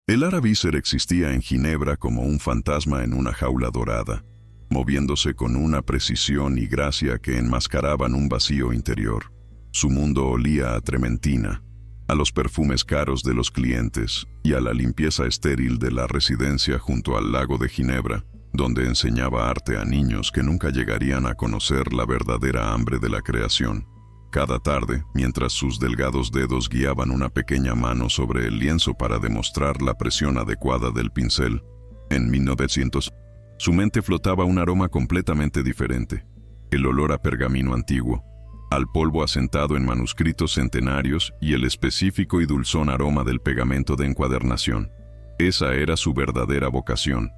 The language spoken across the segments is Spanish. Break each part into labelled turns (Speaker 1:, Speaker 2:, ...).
Speaker 1: El Ara Visser existía en Ginebra como un fantasma en una jaula dorada, moviéndose con una precisión y gracia que enmascaraban un vacío interior. Su mundo olía a trementina, a los perfumes caros de los clientes y a la limpieza estéril de la residencia junto al lago de Ginebra, donde enseñaba arte a niños que nunca llegarían a conocer la verdadera hambre de la creación. Cada tarde, mientras sus delgados dedos guiaban una pequeña mano sobre el lienzo para demostrar la presión adecuada del pincel, en 1900, su mente flotaba un aroma completamente diferente, el olor a pergamino antiguo, al polvo asentado en manuscritos centenarios y el específico y dulzón aroma del pegamento de encuadernación. Esa era su verdadera vocación,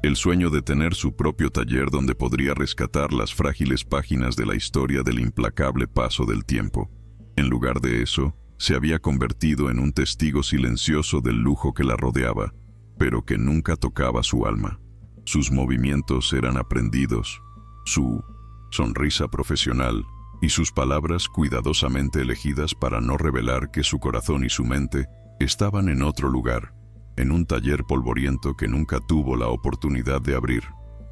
Speaker 1: el sueño de tener su propio taller donde podría rescatar las frágiles páginas de la historia del implacable paso del tiempo. En lugar de eso, se había convertido en un testigo silencioso del lujo que la rodeaba, pero que nunca tocaba su alma. Sus movimientos eran aprendidos, su sonrisa profesional y sus palabras cuidadosamente elegidas para no revelar que su corazón y su mente estaban en otro lugar, en un taller polvoriento que nunca tuvo la oportunidad de abrir.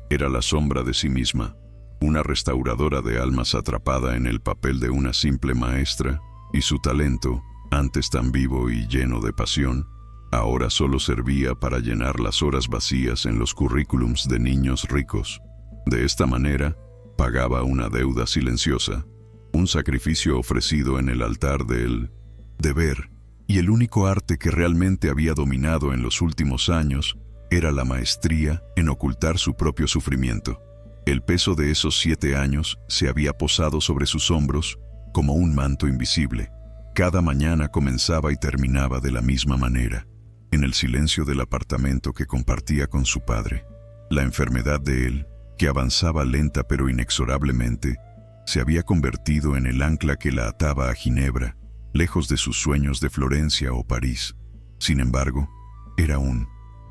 Speaker 1: Era la sombra de sí misma, una restauradora de almas atrapada en el papel de una simple maestra, y su talento, antes tan vivo y lleno de pasión, ahora solo servía para llenar las horas vacías en los currículums de niños ricos. De esta manera, pagaba una deuda silenciosa, un sacrificio ofrecido en el altar del deber, y el único arte que realmente había dominado en los últimos años era la maestría en ocultar su propio sufrimiento. El peso de esos 7 años se había posado sobre sus hombros como un manto invisible. Cada mañana comenzaba y terminaba de la misma manera, en el silencio del apartamento que compartía con su padre. La enfermedad de él, que avanzaba lenta pero inexorablemente, se había convertido en el ancla que la ataba a Ginebra, lejos de sus sueños de Florencia o París. Sin embargo, era un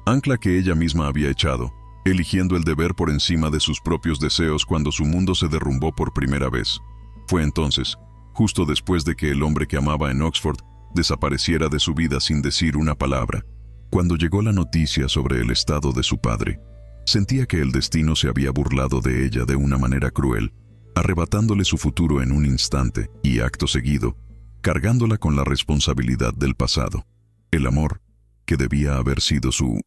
Speaker 1: ancla que ella misma había echado, eligiendo el deber por encima de sus propios deseos cuando su mundo se derrumbó por primera vez. Fue entonces, justo después de que el hombre que amaba en Oxford desapareciera de su vida sin decir una palabra, cuando llegó la noticia sobre el estado de su padre. Sentía que el destino se había burlado de ella de una manera cruel, arrebatándole su futuro en un instante y, acto seguido, cargándola con la responsabilidad del pasado. El amor, que debía haber sido su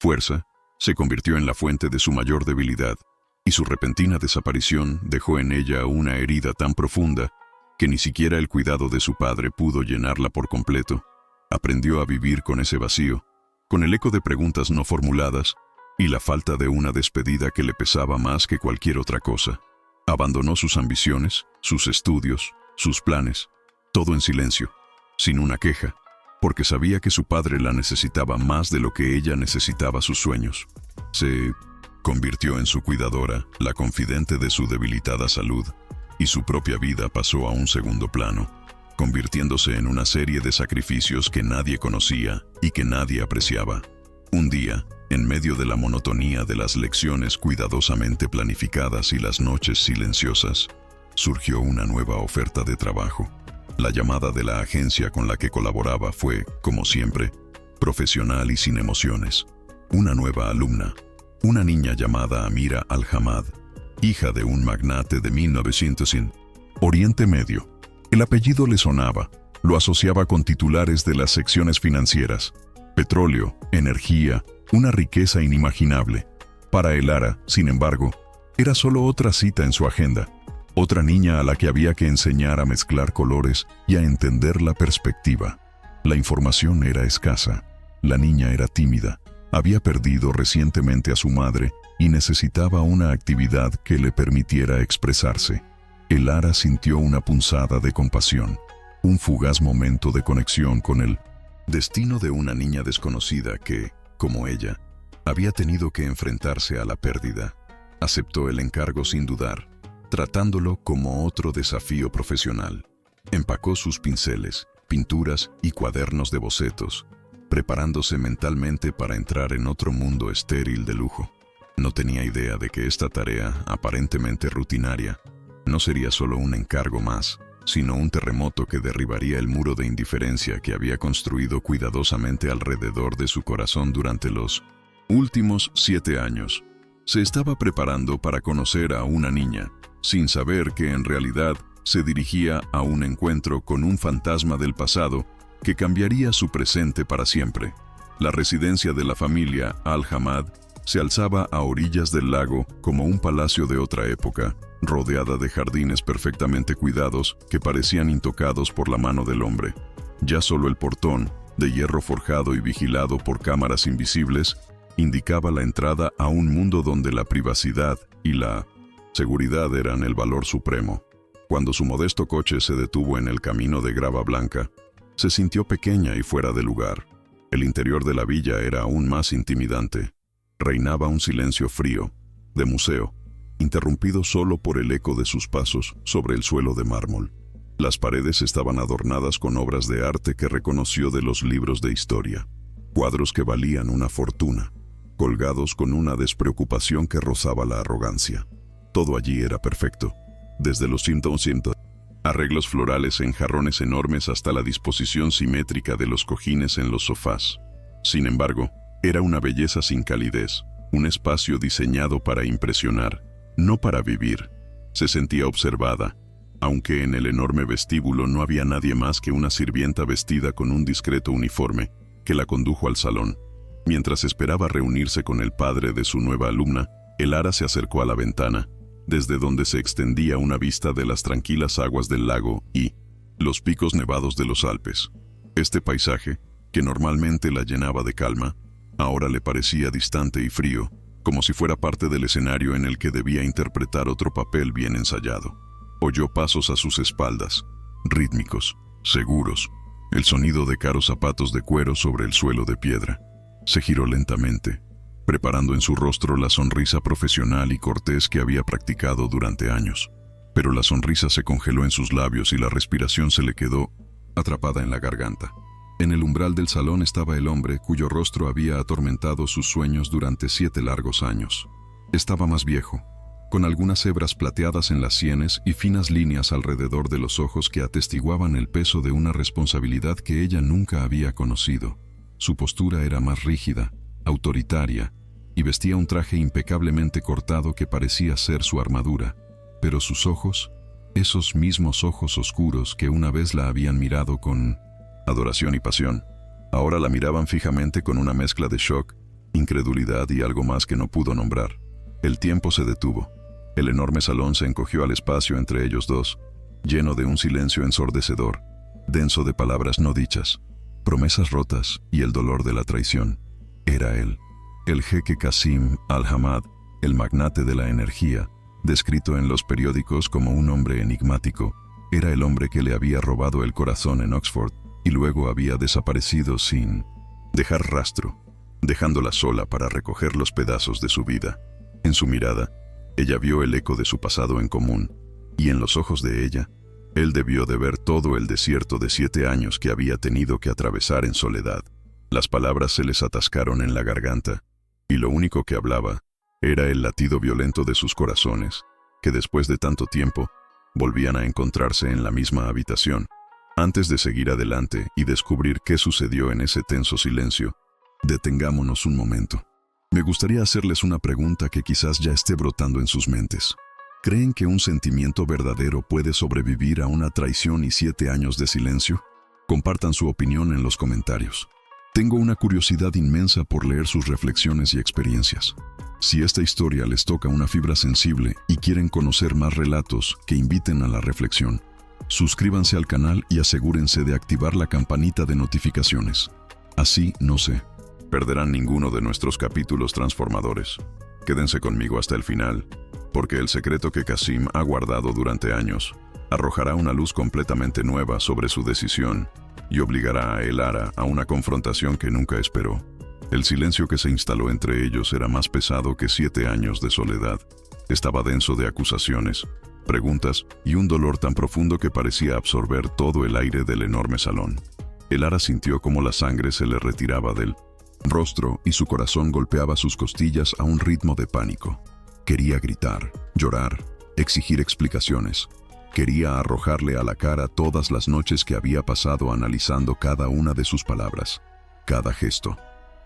Speaker 1: fuerza, se convirtió en la fuente de su mayor debilidad, y su repentina desaparición dejó en ella una herida tan profunda que ni siquiera el cuidado de su padre pudo llenarla por completo. Aprendió a vivir con ese vacío, con el eco de preguntas no formuladas y la falta de una despedida que le pesaba más que cualquier otra cosa. Abandonó sus ambiciones, sus estudios, sus planes, todo en silencio, sin una queja, porque sabía que su padre la necesitaba más de lo que ella necesitaba sus sueños. Se convirtió en su cuidadora, la confidente de su debilitada salud, y su propia vida pasó a un segundo plano, convirtiéndose en una serie de sacrificios que nadie conocía y que nadie apreciaba. Un día, en medio de la monotonía de las lecciones cuidadosamente planificadas y las noches silenciosas, surgió una nueva oferta de trabajo. La llamada de la agencia con la que colaboraba fue, como siempre, profesional y sin emociones. Una nueva alumna, una niña llamada Amira Al-Hamad, hija de un magnate de 1900 en Oriente Medio. El apellido le sonaba, lo asociaba con titulares de las secciones financieras. Petróleo, energía, una riqueza inimaginable. Para el Ara, sin embargo, era solo otra cita en su agenda. Otra niña a la que había que enseñar a mezclar colores y a entender la perspectiva. La información era escasa. La niña era tímida. Había perdido recientemente a su madre y necesitaba una actividad que le permitiera expresarse. El Ara sintió una punzada de compasión, un fugaz momento de conexión con el destino de una niña desconocida que, como ella, había tenido que enfrentarse a la pérdida. Aceptó el encargo sin dudar, tratándolo como otro desafío profesional. Empacó sus pinceles, pinturas y cuadernos de bocetos, preparándose mentalmente para entrar en otro mundo estéril de lujo. No tenía idea de que esta tarea, aparentemente rutinaria, no sería solo un encargo más, sino un terremoto que derribaría el muro de indiferencia que había construido cuidadosamente alrededor de su corazón durante los últimos 7 años. Se estaba preparando para conocer a una niña, sin saber que en realidad se dirigía a un encuentro con un fantasma del pasado que cambiaría su presente para siempre. La residencia de la familia Al-Hamad se alzaba a orillas del lago como un palacio de otra época, rodeada de jardines perfectamente cuidados que parecían intocados por la mano del hombre. Ya solo el portón, de hierro forjado y vigilado por cámaras invisibles, indicaba la entrada a un mundo donde la privacidad y la seguridad eran el valor supremo. Cuando su modesto coche se detuvo en el camino de grava blanca, se sintió pequeña y fuera de lugar. El interior de la villa era aún más intimidante. Reinaba un silencio frío, de museo, interrumpido solo por el eco de sus pasos sobre el suelo de mármol. Las paredes estaban adornadas con obras de arte que reconoció de los libros de historia, cuadros que valían una fortuna, colgados con una despreocupación que rozaba la arrogancia. Todo allí era perfecto, desde los arreglos florales en jarrones enormes hasta la disposición simétrica de los cojines en los sofás. Sin embargo, era una belleza sin calidez, un espacio diseñado para impresionar, no para vivir. Se sentía observada, aunque en el enorme vestíbulo no había nadie más que una sirvienta vestida con un discreto uniforme, que la condujo al salón. Mientras esperaba reunirse con el padre de su nueva alumna, Elara se acercó a la ventana, desde donde se extendía una vista de las tranquilas aguas del lago y los picos nevados de los Alpes. Este paisaje, que normalmente la llenaba de calma, ahora le parecía distante y frío, como si fuera parte del escenario en el que debía interpretar otro papel bien ensayado. Oyó pasos a sus espaldas, rítmicos, seguros, el sonido de caros zapatos de cuero sobre el suelo de piedra. Se giró lentamente, preparando en su rostro la sonrisa profesional y cortés que había practicado durante años. Pero la sonrisa se congeló en sus labios y la respiración se le quedó atrapada en la garganta. En el umbral del salón estaba el hombre cuyo rostro había atormentado sus sueños durante 7 largos años. Estaba más viejo, con algunas hebras plateadas en las sienes y finas líneas alrededor de los ojos que atestiguaban el peso de una responsabilidad que ella nunca había conocido. Su postura era más rígida, autoritaria, y vestía un traje impecablemente cortado que parecía ser su armadura. Pero sus ojos, esos mismos ojos oscuros que una vez la habían mirado con adoración y pasión, ahora la miraban fijamente con una mezcla de shock, incredulidad y algo más que no pudo nombrar. El tiempo se detuvo. El enorme salón se encogió al espacio entre ellos dos, lleno de un silencio ensordecedor, denso de palabras no dichas, promesas rotas y el dolor de la traición. Era él, el jeque Qasim Al-Hamad, el magnate de la energía, descrito en los periódicos como un hombre enigmático. Era el hombre que le había robado el corazón en Oxford y luego había desaparecido sin dejar rastro, dejándola sola para recoger los pedazos de su vida. En su mirada, ella vio el eco de su pasado en común, y en los ojos de ella, él debió de ver todo el desierto de 7 años que había tenido que atravesar en soledad. Las palabras se les atascaron en la garganta, y lo único que hablaba era el latido violento de sus corazones, que después de tanto tiempo, volvían a encontrarse en la misma habitación. Antes de seguir adelante y descubrir qué sucedió en ese tenso silencio, detengámonos un momento. Me gustaría hacerles una pregunta que quizás ya esté brotando en sus mentes. ¿Creen que un sentimiento verdadero puede sobrevivir a una traición y 7 años de silencio? Compartan su opinión en los comentarios. Tengo una curiosidad inmensa por leer sus reflexiones y experiencias. Si esta historia les toca una fibra sensible y quieren conocer más relatos que inviten a la reflexión, suscríbanse al canal y asegúrense de activar la campanita de notificaciones. Así no se perderán ninguno de nuestros capítulos transformadores. Quédense conmigo hasta el final, porque el secreto que Qasim ha guardado durante años arrojará una luz completamente nueva sobre su decisión y obligará a Elara a una confrontación que nunca esperó. El silencio que se instaló entre ellos era más pesado que 7 años de soledad. Estaba denso de acusaciones, preguntas y un dolor tan profundo que parecía absorber todo el aire del enorme salón. Elara sintió como la sangre se le retiraba del rostro y su corazón golpeaba sus costillas a un ritmo de pánico. Quería gritar, llorar, exigir explicaciones, Quería arrojarle a la cara todas las noches que había pasado analizando cada una de sus palabras, cada gesto,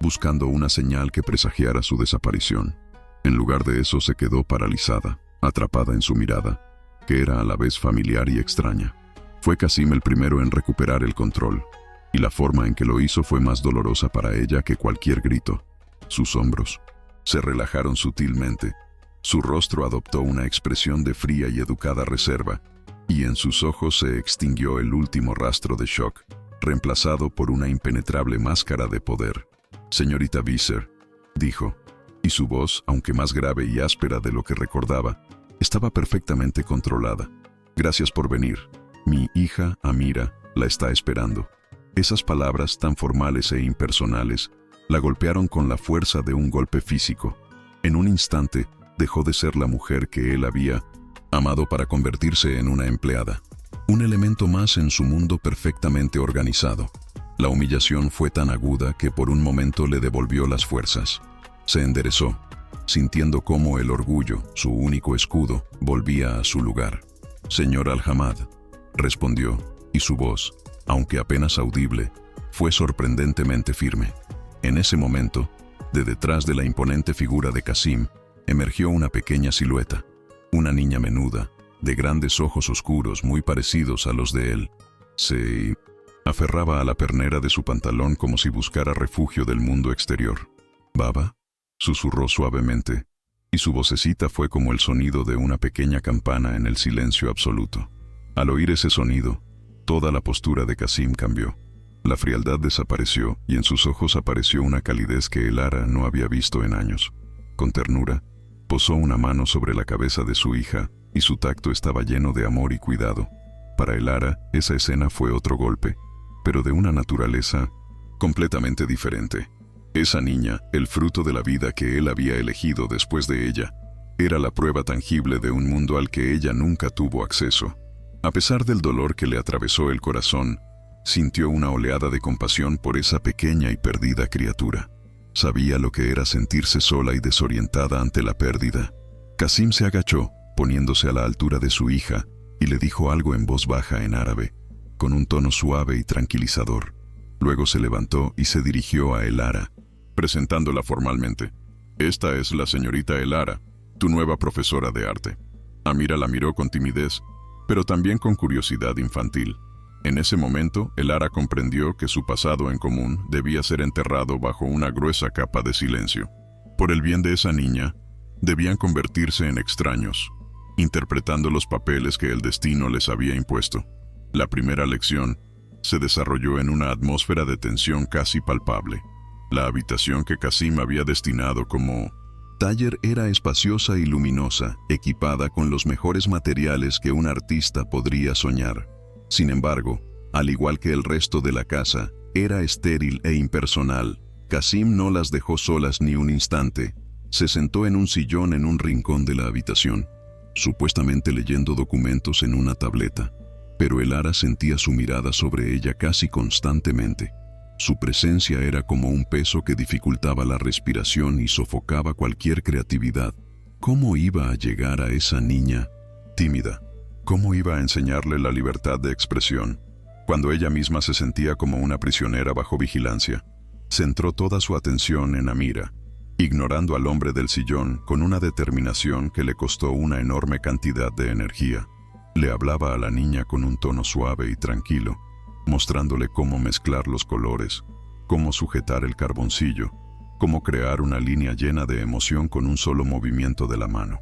Speaker 1: buscando una señal que presagiara su desaparición. En lugar de eso se quedó paralizada, atrapada en su mirada, que era a la vez familiar y extraña. Fue Qasim el primero en recuperar el control, y la forma en que lo hizo fue más dolorosa para ella que cualquier grito. Sus hombros se relajaron sutilmente, su rostro adoptó una expresión de fría y educada reserva, y en sus ojos se extinguió el último rastro de shock, reemplazado por una impenetrable máscara de poder. «Señorita Visser», dijo, y su voz, aunque más grave y áspera de lo que recordaba, estaba perfectamente controlada. «Gracias por venir. Mi hija, Amira, la está esperando». Esas palabras tan formales e impersonales la golpearon con la fuerza de un golpe físico. En un instante, dejó de ser la mujer que él había amado para convertirse en una empleada. Un elemento más en su mundo perfectamente organizado. La humillación fue tan aguda que por un momento le devolvió las fuerzas. Se enderezó, sintiendo cómo el orgullo, su único escudo, volvía a su lugar. «Señor Al-Hamad», respondió, y su voz, aunque apenas audible, fue sorprendentemente firme. En ese momento, de detrás de la imponente figura de Qasim, emergió una pequeña silueta, una niña menuda, de grandes ojos oscuros muy parecidos a los de él. Se aferraba a la pernera de su pantalón como si buscara refugio del mundo exterior. «¿Baba?», susurró suavemente, y su vocecita fue como el sonido de una pequeña campana en el silencio absoluto. Al oír ese sonido, toda la postura de Qasim cambió. La frialdad desapareció y en sus ojos apareció una calidez que Elara no había visto en años. Con ternura, posó una mano sobre la cabeza de su hija y su tacto estaba lleno de amor y cuidado. Para Elara, esa escena fue otro golpe, pero de una naturaleza completamente diferente. Esa niña, el fruto de la vida que él había elegido después de ella, era la prueba tangible de un mundo al que ella nunca tuvo acceso. A pesar del dolor que le atravesó el corazón, sintió una oleada de compasión por esa pequeña y perdida criatura. Sabía lo que era sentirse sola y desorientada ante la pérdida. Qasim se agachó, poniéndose a la altura de su hija, y le dijo algo en voz baja en árabe, con un tono suave y tranquilizador. Luego se levantó y se dirigió a Elara, presentándola formalmente. «Esta es la señorita Elara, tu nueva profesora de arte». Amira la miró con timidez, pero también con curiosidad infantil. En ese momento, Elara comprendió que su pasado en común debía ser enterrado bajo una gruesa capa de silencio. Por el bien de esa niña, debían convertirse en extraños, interpretando los papeles que el destino les había impuesto. La primera lección se desarrolló en una atmósfera de tensión casi palpable. La habitación que Qasim había destinado como taller era espaciosa y luminosa, equipada con los mejores materiales que un artista podría soñar. Sin embargo, al igual que el resto de la casa, era estéril e impersonal. Qasim no las dejó solas ni un instante. Se sentó en un sillón en un rincón de la habitación, supuestamente leyendo documentos en una tableta. Pero Elara sentía su mirada sobre ella casi constantemente. Su presencia era como un peso que dificultaba la respiración y sofocaba cualquier creatividad. ¿Cómo iba a llegar a esa niña tímida? ¿Cómo iba a enseñarle la libertad de expresión, cuando ella misma se sentía como una prisionera bajo vigilancia? Centró toda su atención en Amira, ignorando al hombre del sillón con una determinación que le costó una enorme cantidad de energía. Le hablaba a la niña con un tono suave y tranquilo, mostrándole cómo mezclar los colores, cómo sujetar el carboncillo, cómo crear una línea llena de emoción con un solo movimiento de la mano.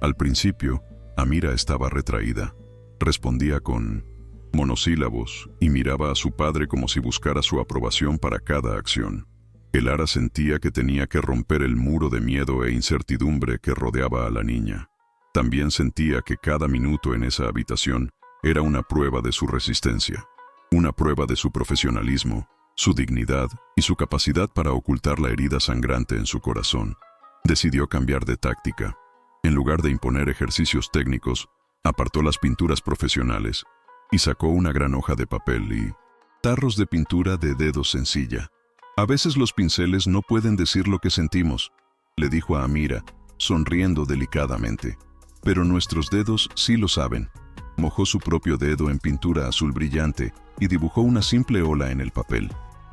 Speaker 1: Al principio, Amira estaba retraída, respondía con monosílabos y miraba a su padre como si buscara su aprobación para cada acción. Elara sentía que tenía que romper el muro de miedo e incertidumbre que rodeaba a la niña. También sentía que cada minuto en esa habitación era una prueba de su resistencia, una prueba de su profesionalismo, su dignidad y su capacidad para ocultar la herida sangrante en su corazón. Decidió cambiar de táctica. En lugar de imponer ejercicios técnicos, apartó las pinturas profesionales y sacó una gran hoja de papel y tarros de pintura de dedo sencilla. «A veces los pinceles no pueden decir lo que sentimos», le dijo a Amira, sonriendo delicadamente. «Pero nuestros dedos sí lo saben». Mojó su propio dedo en pintura azul brillante y dibujó una simple ola en el papel.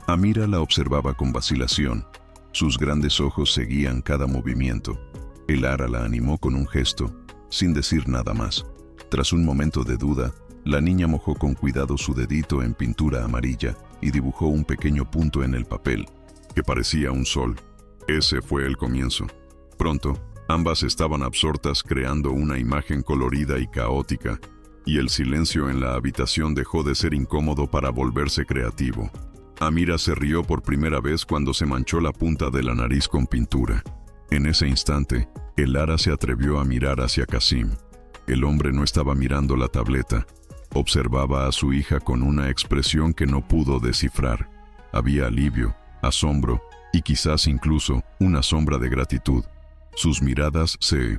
Speaker 1: Amira la observaba con vacilación. Sus grandes ojos seguían cada movimiento. Elara la animó con un gesto, sin decir nada más. Tras un momento de duda, la niña mojó con cuidado su dedito en pintura amarilla y dibujó un pequeño punto en el papel, que parecía un sol. Ese fue el comienzo. Pronto, ambas estaban absortas creando una imagen colorida y caótica, y el silencio en la habitación dejó de ser incómodo para volverse creativo. Amira se rió por primera vez cuando se manchó la punta de la nariz con pintura. En ese instante, Elara se atrevió a mirar hacia Qasim. El hombre no estaba mirando la tableta. Observaba a su hija con una expresión que no pudo descifrar. Había alivio, asombro y quizás incluso una sombra de gratitud. Sus miradas se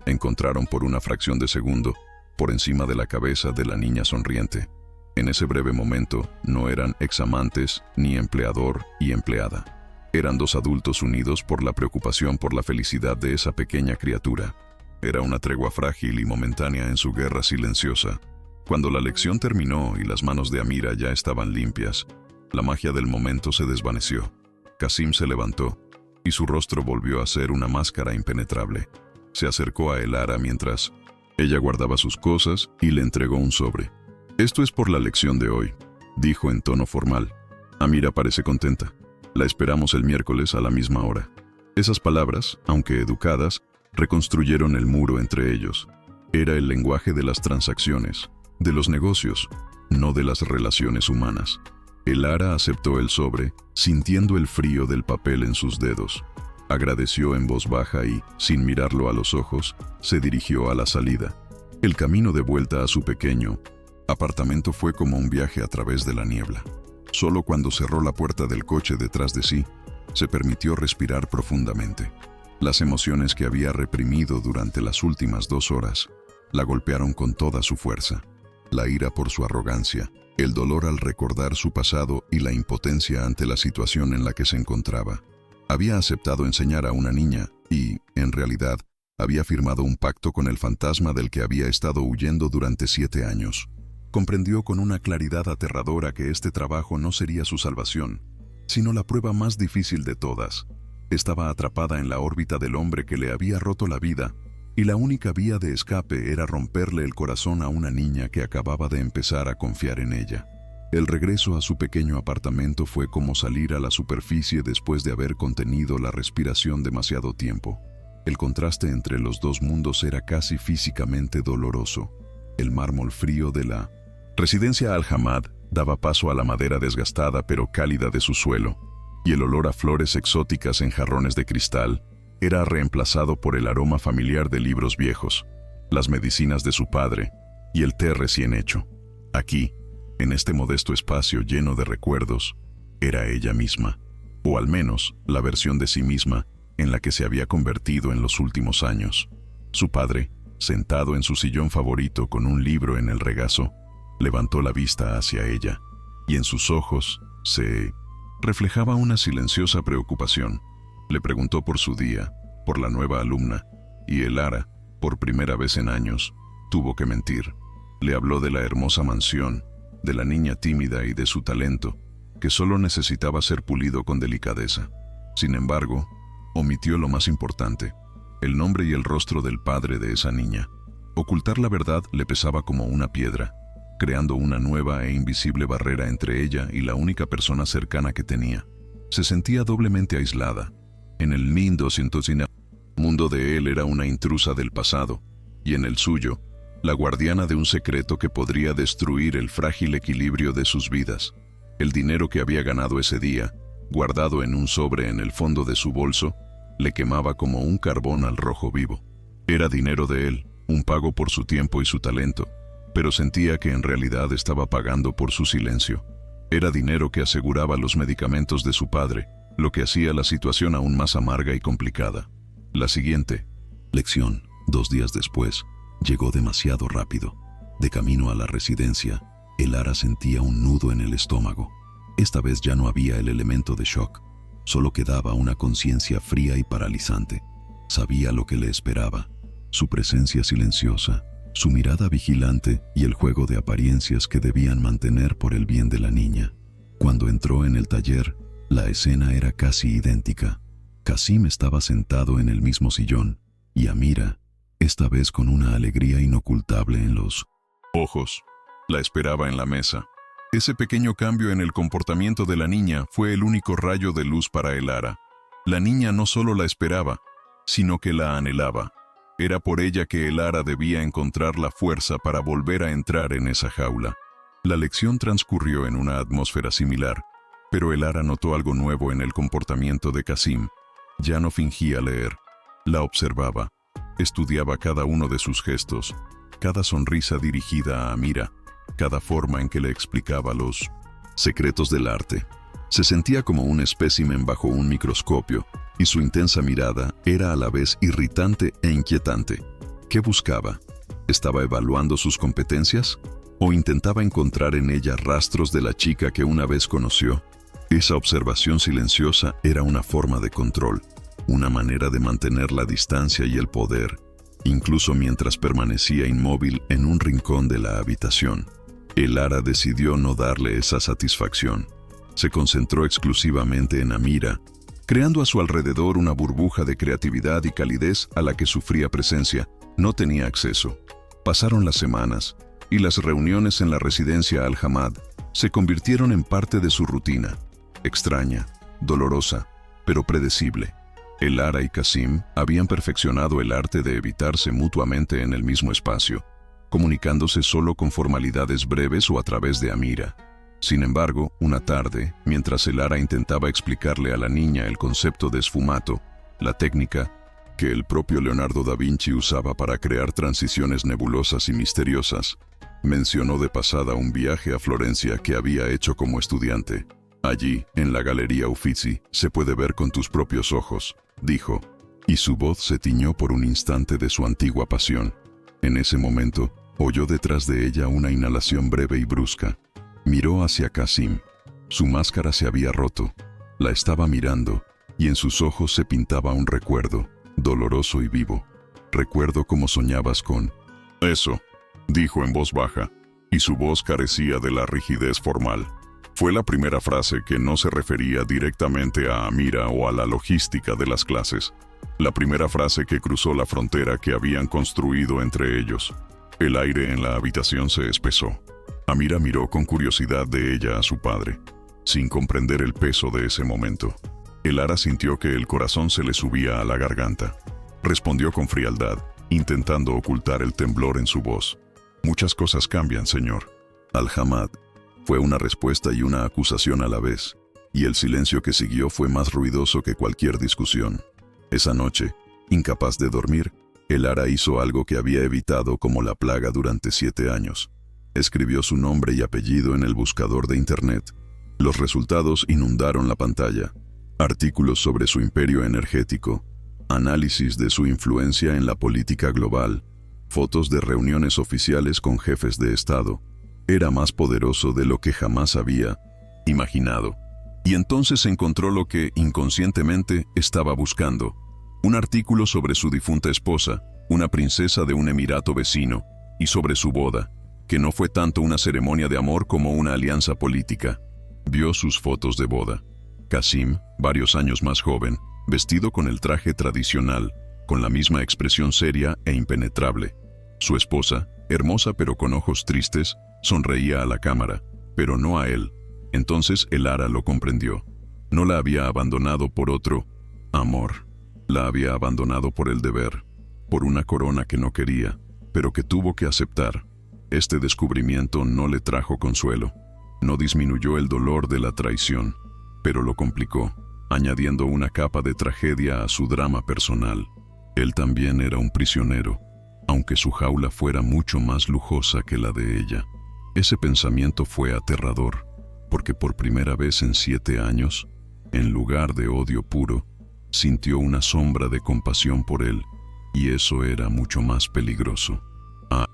Speaker 1: encontraron por una fracción de segundo, por encima de la cabeza de la niña sonriente. En ese breve momento, no eran examantes ni empleador y empleada. Eran dos adultos unidos por la preocupación por la felicidad de esa pequeña criatura. Era una tregua frágil y momentánea en su guerra silenciosa. Cuando la lección terminó y las manos de Amira ya estaban limpias, la magia del momento se desvaneció. Qasim se levantó, y su rostro volvió a ser una máscara impenetrable. Se acercó a Elara mientras ella guardaba sus cosas y le entregó un sobre. «Esto es por la lección de hoy», dijo en tono formal. Amira parece contenta. «La esperamos el miércoles a la misma hora». Esas palabras, aunque educadas, reconstruyeron el muro entre ellos. Era el lenguaje de las transacciones, de los negocios, no de las relaciones humanas. Elara aceptó el sobre, sintiendo el frío del papel en sus dedos. Agradeció en voz baja y, sin mirarlo a los ojos, se dirigió a la salida. El camino de vuelta a su pequeño apartamento fue como un viaje a través de la niebla. Solo cuando cerró la puerta del coche detrás de sí, se permitió respirar profundamente. Las emociones que había reprimido durante las últimas 2 horas la golpearon con toda su fuerza. La ira por su arrogancia, el dolor al recordar su pasado y la impotencia ante la situación en la que se encontraba. Había aceptado enseñar a una niña y, en realidad, había firmado un pacto con el fantasma del que había estado huyendo durante 7 años. Comprendió con una claridad aterradora que este trabajo no sería su salvación, sino la prueba más difícil de todas. Estaba atrapada en la órbita del hombre que le había roto la vida, y la única vía de escape era romperle el corazón a una niña que acababa de empezar a confiar en ella. El regreso a su pequeño apartamento fue como salir a la superficie después de haber contenido la respiración demasiado tiempo. El contraste entre los dos mundos era casi físicamente doloroso. El mármol frío de la residencia Al-Hamad daba paso a la madera desgastada pero cálida de su suelo, y el olor a flores exóticas en jarrones de cristal era reemplazado por el aroma familiar de libros viejos, las medicinas de su padre y el té recién hecho. Aquí, en este modesto espacio lleno de recuerdos, era ella misma, o al menos la versión de sí misma en la que se había convertido en los últimos años. Su padre, sentado en su sillón favorito con un libro en el regazo, levantó la vista hacia ella, y en sus ojos se reflejaba una silenciosa preocupación. Le preguntó por su día, por la nueva alumna, y Elara, por primera vez en años, tuvo que mentir. Le habló de la hermosa mansión, de la niña tímida y de su talento, que solo necesitaba ser pulido con delicadeza. Sin embargo, omitió lo más importante, el nombre y el rostro del padre de esa niña. Ocultar la verdad le pesaba como una piedra, creando una nueva e invisible barrera entre ella y la única persona cercana que tenía. Se sentía doblemente aislada. En el mundo de él era una intrusa del pasado, y en el suyo, la guardiana de un secreto que podría destruir el frágil equilibrio de sus vidas. El dinero que había ganado ese día, guardado en un sobre en el fondo de su bolso, le quemaba como un carbón al rojo vivo. Era dinero de él, un pago por su tiempo y su talento, pero sentía que en realidad estaba pagando por su silencio. Era dinero que aseguraba los medicamentos de su padre, lo que hacía la situación aún más amarga y complicada. La siguiente lección, 2 días después, llegó demasiado rápido. De camino a la residencia, Elara sentía un nudo en el estómago. Esta vez ya no había el elemento de shock, solo quedaba una conciencia fría y paralizante. Sabía lo que le esperaba, su presencia silenciosa, su mirada vigilante y el juego de apariencias que debían mantener por el bien de la niña. Cuando entró en el taller, la escena era casi idéntica. Kasim estaba sentado en el mismo sillón, y Amira, esta vez con una alegría inocultable en los ojos, la esperaba en la mesa. Ese pequeño cambio en el comportamiento de la niña fue el único rayo de luz para Elara. La niña no solo la esperaba, sino que la anhelaba. Era por ella que Elara debía encontrar la fuerza para volver a entrar en esa jaula. La lección transcurrió en una atmósfera similar, pero Elara notó algo nuevo en el comportamiento de Kasim. Ya no fingía leer, la observaba, estudiaba cada uno de sus gestos, cada sonrisa dirigida a Amira, cada forma en que le explicaba los secretos del arte. Se sentía como un espécimen bajo un microscopio, y su intensa mirada era a la vez irritante e inquietante. ¿Qué buscaba? ¿Estaba evaluando sus competencias? ¿O intentaba encontrar en ella rastros de la chica que una vez conoció? Esa observación silenciosa era una forma de control, una manera de mantener la distancia y el poder, incluso mientras permanecía inmóvil en un rincón de la habitación. Elara decidió no darle esa satisfacción. Se concentró exclusivamente en Amira, creando a su alrededor una burbuja de creatividad y calidez a la que su fría presencia no tenía acceso. Pasaron las semanas, y las reuniones en la residencia Al-Hamad se convirtieron en parte de su rutina, extraña, dolorosa, pero predecible. Elara y Kasim habían perfeccionado el arte de evitarse mutuamente en el mismo espacio, comunicándose solo con formalidades breves o a través de Amira. Sin embargo, una tarde, mientras Elara intentaba explicarle a la niña el concepto de sfumato, la técnica que el propio Leonardo da Vinci usaba para crear transiciones nebulosas y misteriosas, mencionó de pasada un viaje a Florencia que había hecho como estudiante. Allí, en la Galería Uffizi, se puede ver con tus propios ojos, dijo, y su voz se tiñó por un instante de su antigua pasión. En ese momento, oyó detrás de ella una inhalación breve y brusca. Miró hacia Kasim. Su máscara se había roto. La estaba mirando, y en sus ojos se pintaba un recuerdo, doloroso y vivo. Recuerdo cómo soñabas con eso, dijo en voz baja, y su voz carecía de la rigidez formal. Fue la primera frase que no se refería directamente a Amira o a la logística de las clases. La primera frase que cruzó la frontera que habían construido entre ellos. El aire en la habitación se espesó. Amira miró con curiosidad de ella a su padre, sin comprender el peso de ese momento. Elara sintió que el corazón se le subía a la garganta. Respondió con frialdad, intentando ocultar el temblor en su voz. Muchas cosas cambian, señor. Al-Hamad. Fue una respuesta y una acusación a la vez, y el silencio que siguió fue más ruidoso que cualquier discusión. Esa noche, incapaz de dormir, Elara hizo algo que había evitado como la plaga durante 7 años. Escribió su nombre y apellido en el buscador de Internet. Los resultados inundaron la pantalla. Artículos sobre su imperio energético, análisis de su influencia en la política global, fotos de reuniones oficiales con jefes de Estado. Era más poderoso de lo que jamás había imaginado. Y entonces encontró lo que, inconscientemente, estaba buscando. Un artículo sobre su difunta esposa, una princesa de un emirato vecino, y sobre su boda, que no fue tanto una ceremonia de amor como una alianza política. Vio sus fotos de boda. Kasim, varios años más joven, vestido con el traje tradicional, con la misma expresión seria e impenetrable. Su esposa, hermosa pero con ojos tristes, sonreía a la cámara, pero no a él. Entonces Elara lo comprendió. No la había abandonado por otro amor. La había abandonado por el deber, por una corona que no quería, pero que tuvo que aceptar. Este descubrimiento no le trajo consuelo. No disminuyó el dolor de la traición, pero lo complicó, añadiendo una capa de tragedia a su drama personal. Él también era un prisionero, aunque su jaula fuera mucho más lujosa que la de ella. Ese pensamiento fue aterrador, porque por primera vez en 7 años, en lugar de odio puro, sintió una sombra de compasión por él, y eso era mucho más peligroso. A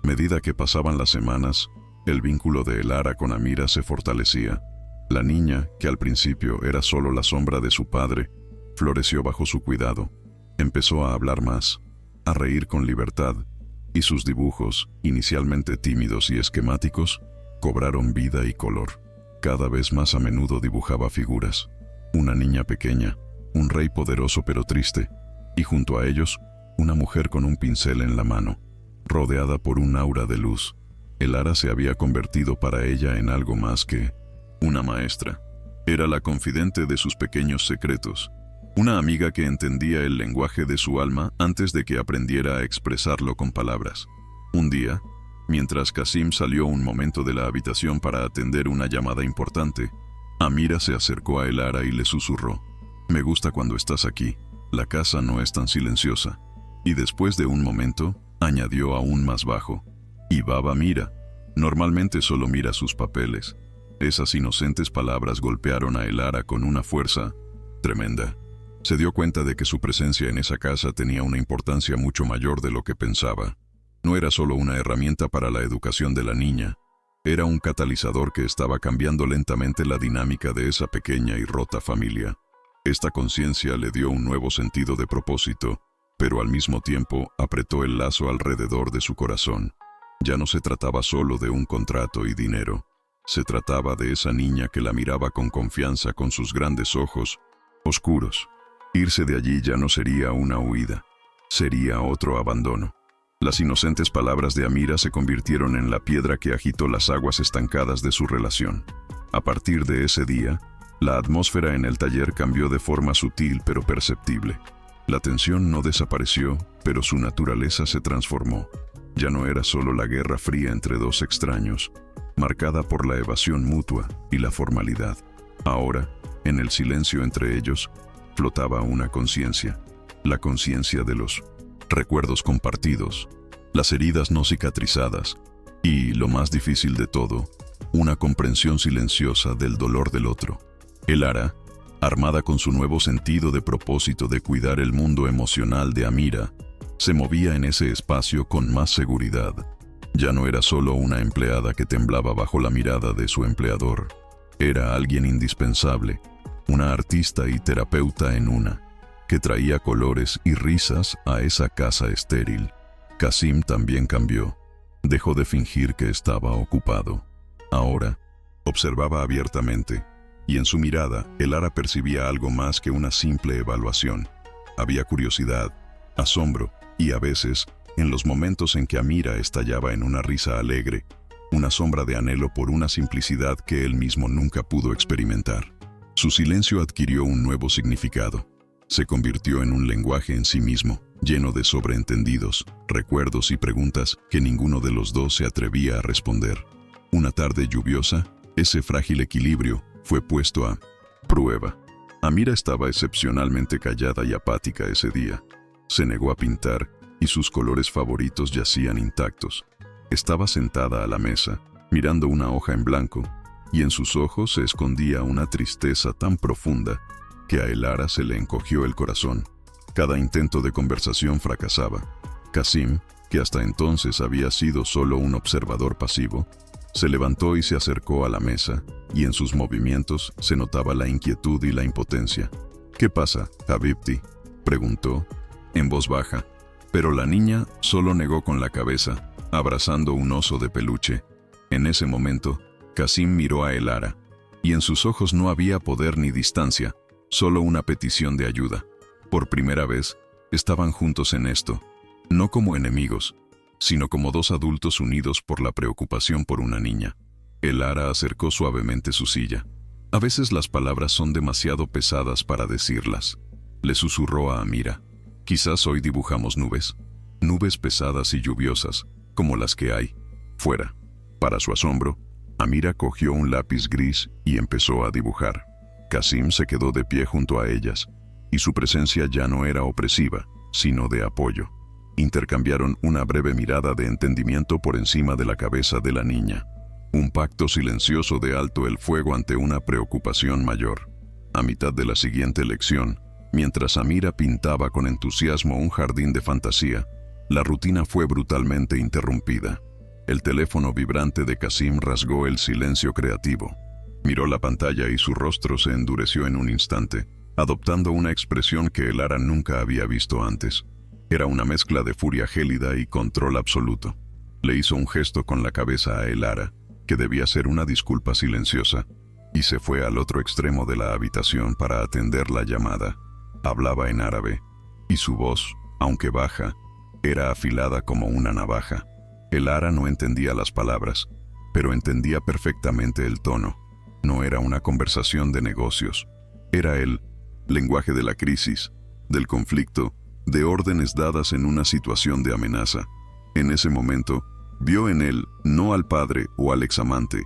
Speaker 1: medida que pasaban las semanas, el vínculo de Elara con Amira se fortalecía. La niña, que al principio era solo la sombra de su padre, floreció bajo su cuidado. Empezó a hablar más, a reír con libertad, y sus dibujos, inicialmente tímidos y esquemáticos, cobraron vida y color. Cada vez más a menudo dibujaba figuras. Una niña pequeña, un rey poderoso pero triste, y junto a ellos, una mujer con un pincel en la mano, rodeada por un aura de luz. Elara se había convertido para ella en algo más que una maestra. Era la confidente de sus pequeños secretos, una amiga que entendía el lenguaje de su alma antes de que aprendiera a expresarlo con palabras. Un día, mientras Qasim salió un momento de la habitación para atender una llamada importante, Amira se acercó a Elara y le susurró: «Me gusta cuando estás aquí, la casa no es tan silenciosa». Y después de un momento, añadió aún más bajo: «Y Baba mira, normalmente solo mira sus papeles». Esas inocentes palabras golpearon a Elara con una fuerza tremenda. Se dio cuenta de que su presencia en esa casa tenía una importancia mucho mayor de lo que pensaba. No era solo una herramienta para la educación de la niña, era un catalizador que estaba cambiando lentamente la dinámica de esa pequeña y rota familia. Esta conciencia le dio un nuevo sentido de propósito, pero al mismo tiempo apretó el lazo alrededor de su corazón. Ya no se trataba solo de un contrato y dinero. Se trataba de esa niña que la miraba con confianza con sus grandes ojos oscuros. Irse de allí ya no sería una huida, sería otro abandono. Las inocentes palabras de Amira se convirtieron en la piedra que agitó las aguas estancadas de su relación. A partir de ese día, la atmósfera en el taller cambió de forma sutil pero perceptible. La tensión no desapareció, pero su naturaleza se transformó. Ya no era solo la guerra fría entre dos extraños, marcada por la evasión mutua y la formalidad. Ahora, en el silencio entre ellos, flotaba una conciencia, la conciencia de los recuerdos compartidos, las heridas no cicatrizadas y, lo más difícil de todo, una comprensión silenciosa del dolor del otro. Elara, armada con su nuevo sentido de propósito de cuidar el mundo emocional de Amira, se movía en ese espacio con más seguridad. Ya no era solo una empleada que temblaba bajo la mirada de su empleador. Era alguien indispensable, una artista y terapeuta en una, que traía colores y risas a esa casa estéril. Qasim también cambió. Dejó de fingir que estaba ocupado. Ahora, observaba abiertamente, y en su mirada, Elara percibía algo más que una simple evaluación. Había curiosidad, asombro, y a veces, en los momentos en que Amira estallaba en una risa alegre, una sombra de anhelo por una simplicidad que él mismo nunca pudo experimentar. Su silencio adquirió un nuevo significado. Se convirtió en un lenguaje en sí mismo, lleno de sobreentendidos, recuerdos y preguntas que ninguno de los dos se atrevía a responder. Una tarde lluviosa, ese frágil equilibrio fue puesto a prueba. Amira estaba excepcionalmente callada y apática ese día. Se negó a pintar y sus colores favoritos yacían intactos. Estaba sentada a la mesa, mirando una hoja en blanco, y en sus ojos se escondía una tristeza tan profunda que a Elara se le encogió el corazón. Cada intento de conversación fracasaba. Qasim, que hasta entonces había sido solo un observador pasivo, se levantó y se acercó a la mesa, y en sus movimientos se notaba la inquietud y la impotencia. «¿Qué pasa, Habibti?», preguntó, en voz baja, pero la niña solo negó con la cabeza, abrazando un oso de peluche. En ese momento, Qasim miró a Elara, y en sus ojos no había poder ni distancia, solo una petición de ayuda. Por primera vez, estaban juntos en esto, no como enemigos, sino como dos adultos unidos por la preocupación por una niña. Elara acercó suavemente su silla. «A veces las palabras son demasiado pesadas para decirlas», le susurró a Amira. «Quizás hoy dibujamos nubes, nubes pesadas y lluviosas, como las que hay fuera». Para su asombro, Amira cogió un lápiz gris y empezó a dibujar. Qasim se quedó de pie junto a ellas, y su presencia ya no era opresiva, sino de apoyo. Intercambiaron una breve mirada de entendimiento por encima de la cabeza de la niña. Un pacto silencioso de alto el fuego ante una preocupación mayor. A mitad de la siguiente lección, mientras Amira pintaba con entusiasmo un jardín de fantasía, la rutina fue brutalmente interrumpida. El teléfono vibrante de Qasim rasgó el silencio creativo. Miró la pantalla y su rostro se endureció en un instante, adoptando una expresión que Elara nunca había visto antes. Era una mezcla de furia gélida y control absoluto. Le hizo un gesto con la cabeza a Elara, que debía ser una disculpa silenciosa, y se fue al otro extremo de la habitación para atender la llamada. Hablaba en árabe, y su voz, aunque baja, era afilada como una navaja. Elara no entendía las palabras, pero entendía perfectamente el tono. No era una conversación de negocios. Era el lenguaje de la crisis, del conflicto, de órdenes dadas en una situación de amenaza. En ese momento, vio en él no al padre o al examante,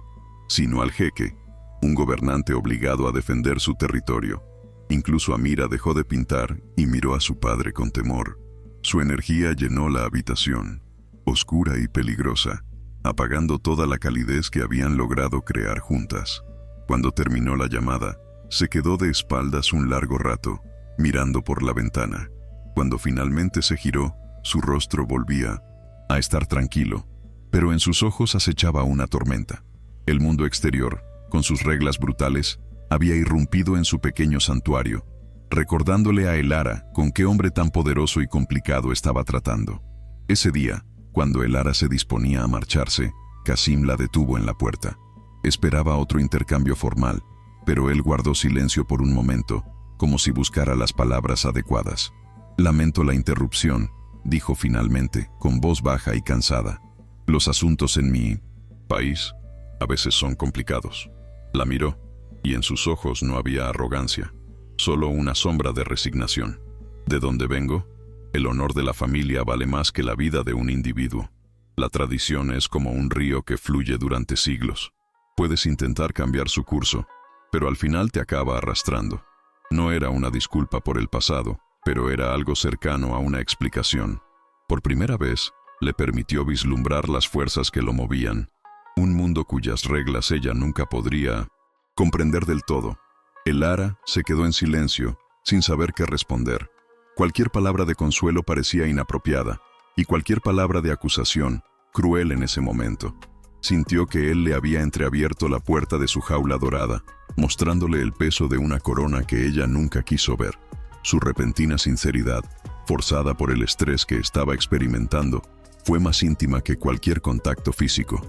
Speaker 1: sino al jeque, un gobernante obligado a defender su territorio. Incluso Amira dejó de pintar y miró a su padre con temor. Su energía llenó la habitación, oscura y peligrosa, apagando toda la calidez que habían logrado crear juntas. Cuando terminó la llamada, se quedó de espaldas un largo rato, mirando por la ventana. Cuando finalmente se giró, su rostro volvía a estar tranquilo, pero en sus ojos acechaba una tormenta. El mundo exterior, con sus reglas brutales, había irrumpido en su pequeño santuario, recordándole a Elara con qué hombre tan poderoso y complicado estaba tratando. Ese día, cuando Elara se disponía a marcharse, Qasim la detuvo en la puerta. Esperaba otro intercambio formal, pero él guardó silencio por un momento, como si buscara las palabras adecuadas. «Lamento la interrupción», dijo finalmente, con voz baja y cansada. «Los asuntos en mi país a veces son complicados». La miró, y en sus ojos no había arrogancia, solo una sombra de resignación. «¿De dónde vengo? El honor de la familia vale más que la vida de un individuo. La tradición es como un río que fluye durante siglos. Puedes intentar cambiar su curso, pero al final te acaba arrastrando». No era una disculpa por el pasado, pero era algo cercano a una explicación. Por primera vez, le permitió vislumbrar las fuerzas que lo movían, un mundo cuyas reglas ella nunca podría comprender del todo. Elara se quedó en silencio, sin saber qué responder. Cualquier palabra de consuelo parecía inapropiada, y cualquier palabra de acusación, cruel en ese momento. Sintió que él le había entreabierto la puerta de su jaula dorada, mostrándole el peso de una corona que ella nunca quiso ver. Su repentina sinceridad, forzada por el estrés que estaba experimentando, fue más íntima que cualquier contacto físico.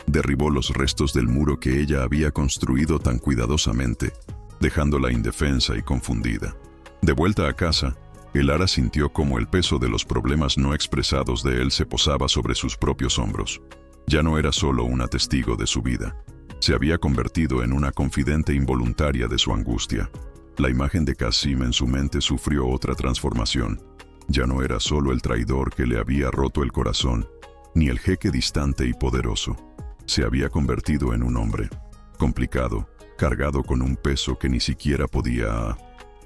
Speaker 1: Derribó los restos del muro que ella había construido tan cuidadosamente, dejándola indefensa y confundida. De vuelta a casa, Elara sintió cómo el peso de los problemas no expresados de él se posaba sobre sus propios hombros. Ya no era solo una testigo de su vida. Se había convertido en una confidente involuntaria de su angustia. La imagen de Qasim en su mente sufrió otra transformación. Ya no era solo el traidor que le había roto el corazón, ni el jeque distante y poderoso. Se había convertido en un hombre, complicado, cargado con un peso que ni siquiera podía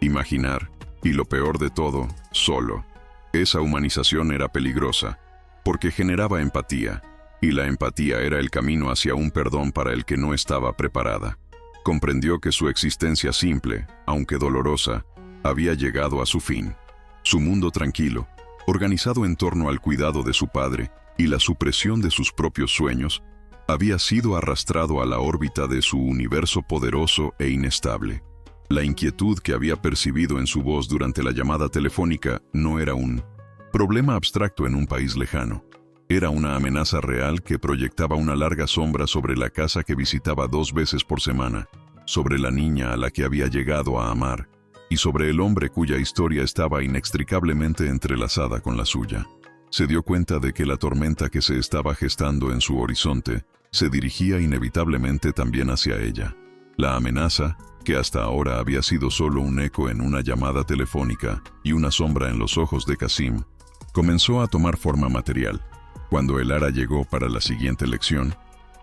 Speaker 1: imaginar, y lo peor de todo, solo. Esa humanización era peligrosa, porque generaba empatía, y la empatía era el camino hacia un perdón para el que no estaba preparada. Comprendió que su existencia simple, aunque dolorosa, había llegado a su fin. Su mundo tranquilo, organizado en torno al cuidado de su padre y la supresión de sus propios sueños, había sido arrastrado a la órbita de su universo poderoso e inestable. La inquietud que había percibido en su voz durante la llamada telefónica no era un problema abstracto en un país lejano. Era una amenaza real que proyectaba una larga sombra sobre la casa que visitaba 2 veces por semana, sobre la niña a la que había llegado a amar, y sobre el hombre cuya historia estaba inextricablemente entrelazada con la suya. Se dio cuenta de que la tormenta que se estaba gestando en su horizonte se dirigía inevitablemente también hacia ella. La amenaza, que hasta ahora había sido solo un eco en una llamada telefónica y una sombra en los ojos de Qasim, comenzó a tomar forma material. Cuando Elara llegó para la siguiente lección,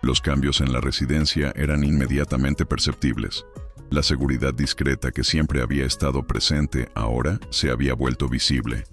Speaker 1: los cambios en la residencia eran inmediatamente perceptibles. La seguridad discreta que siempre había estado presente ahora se había vuelto visible.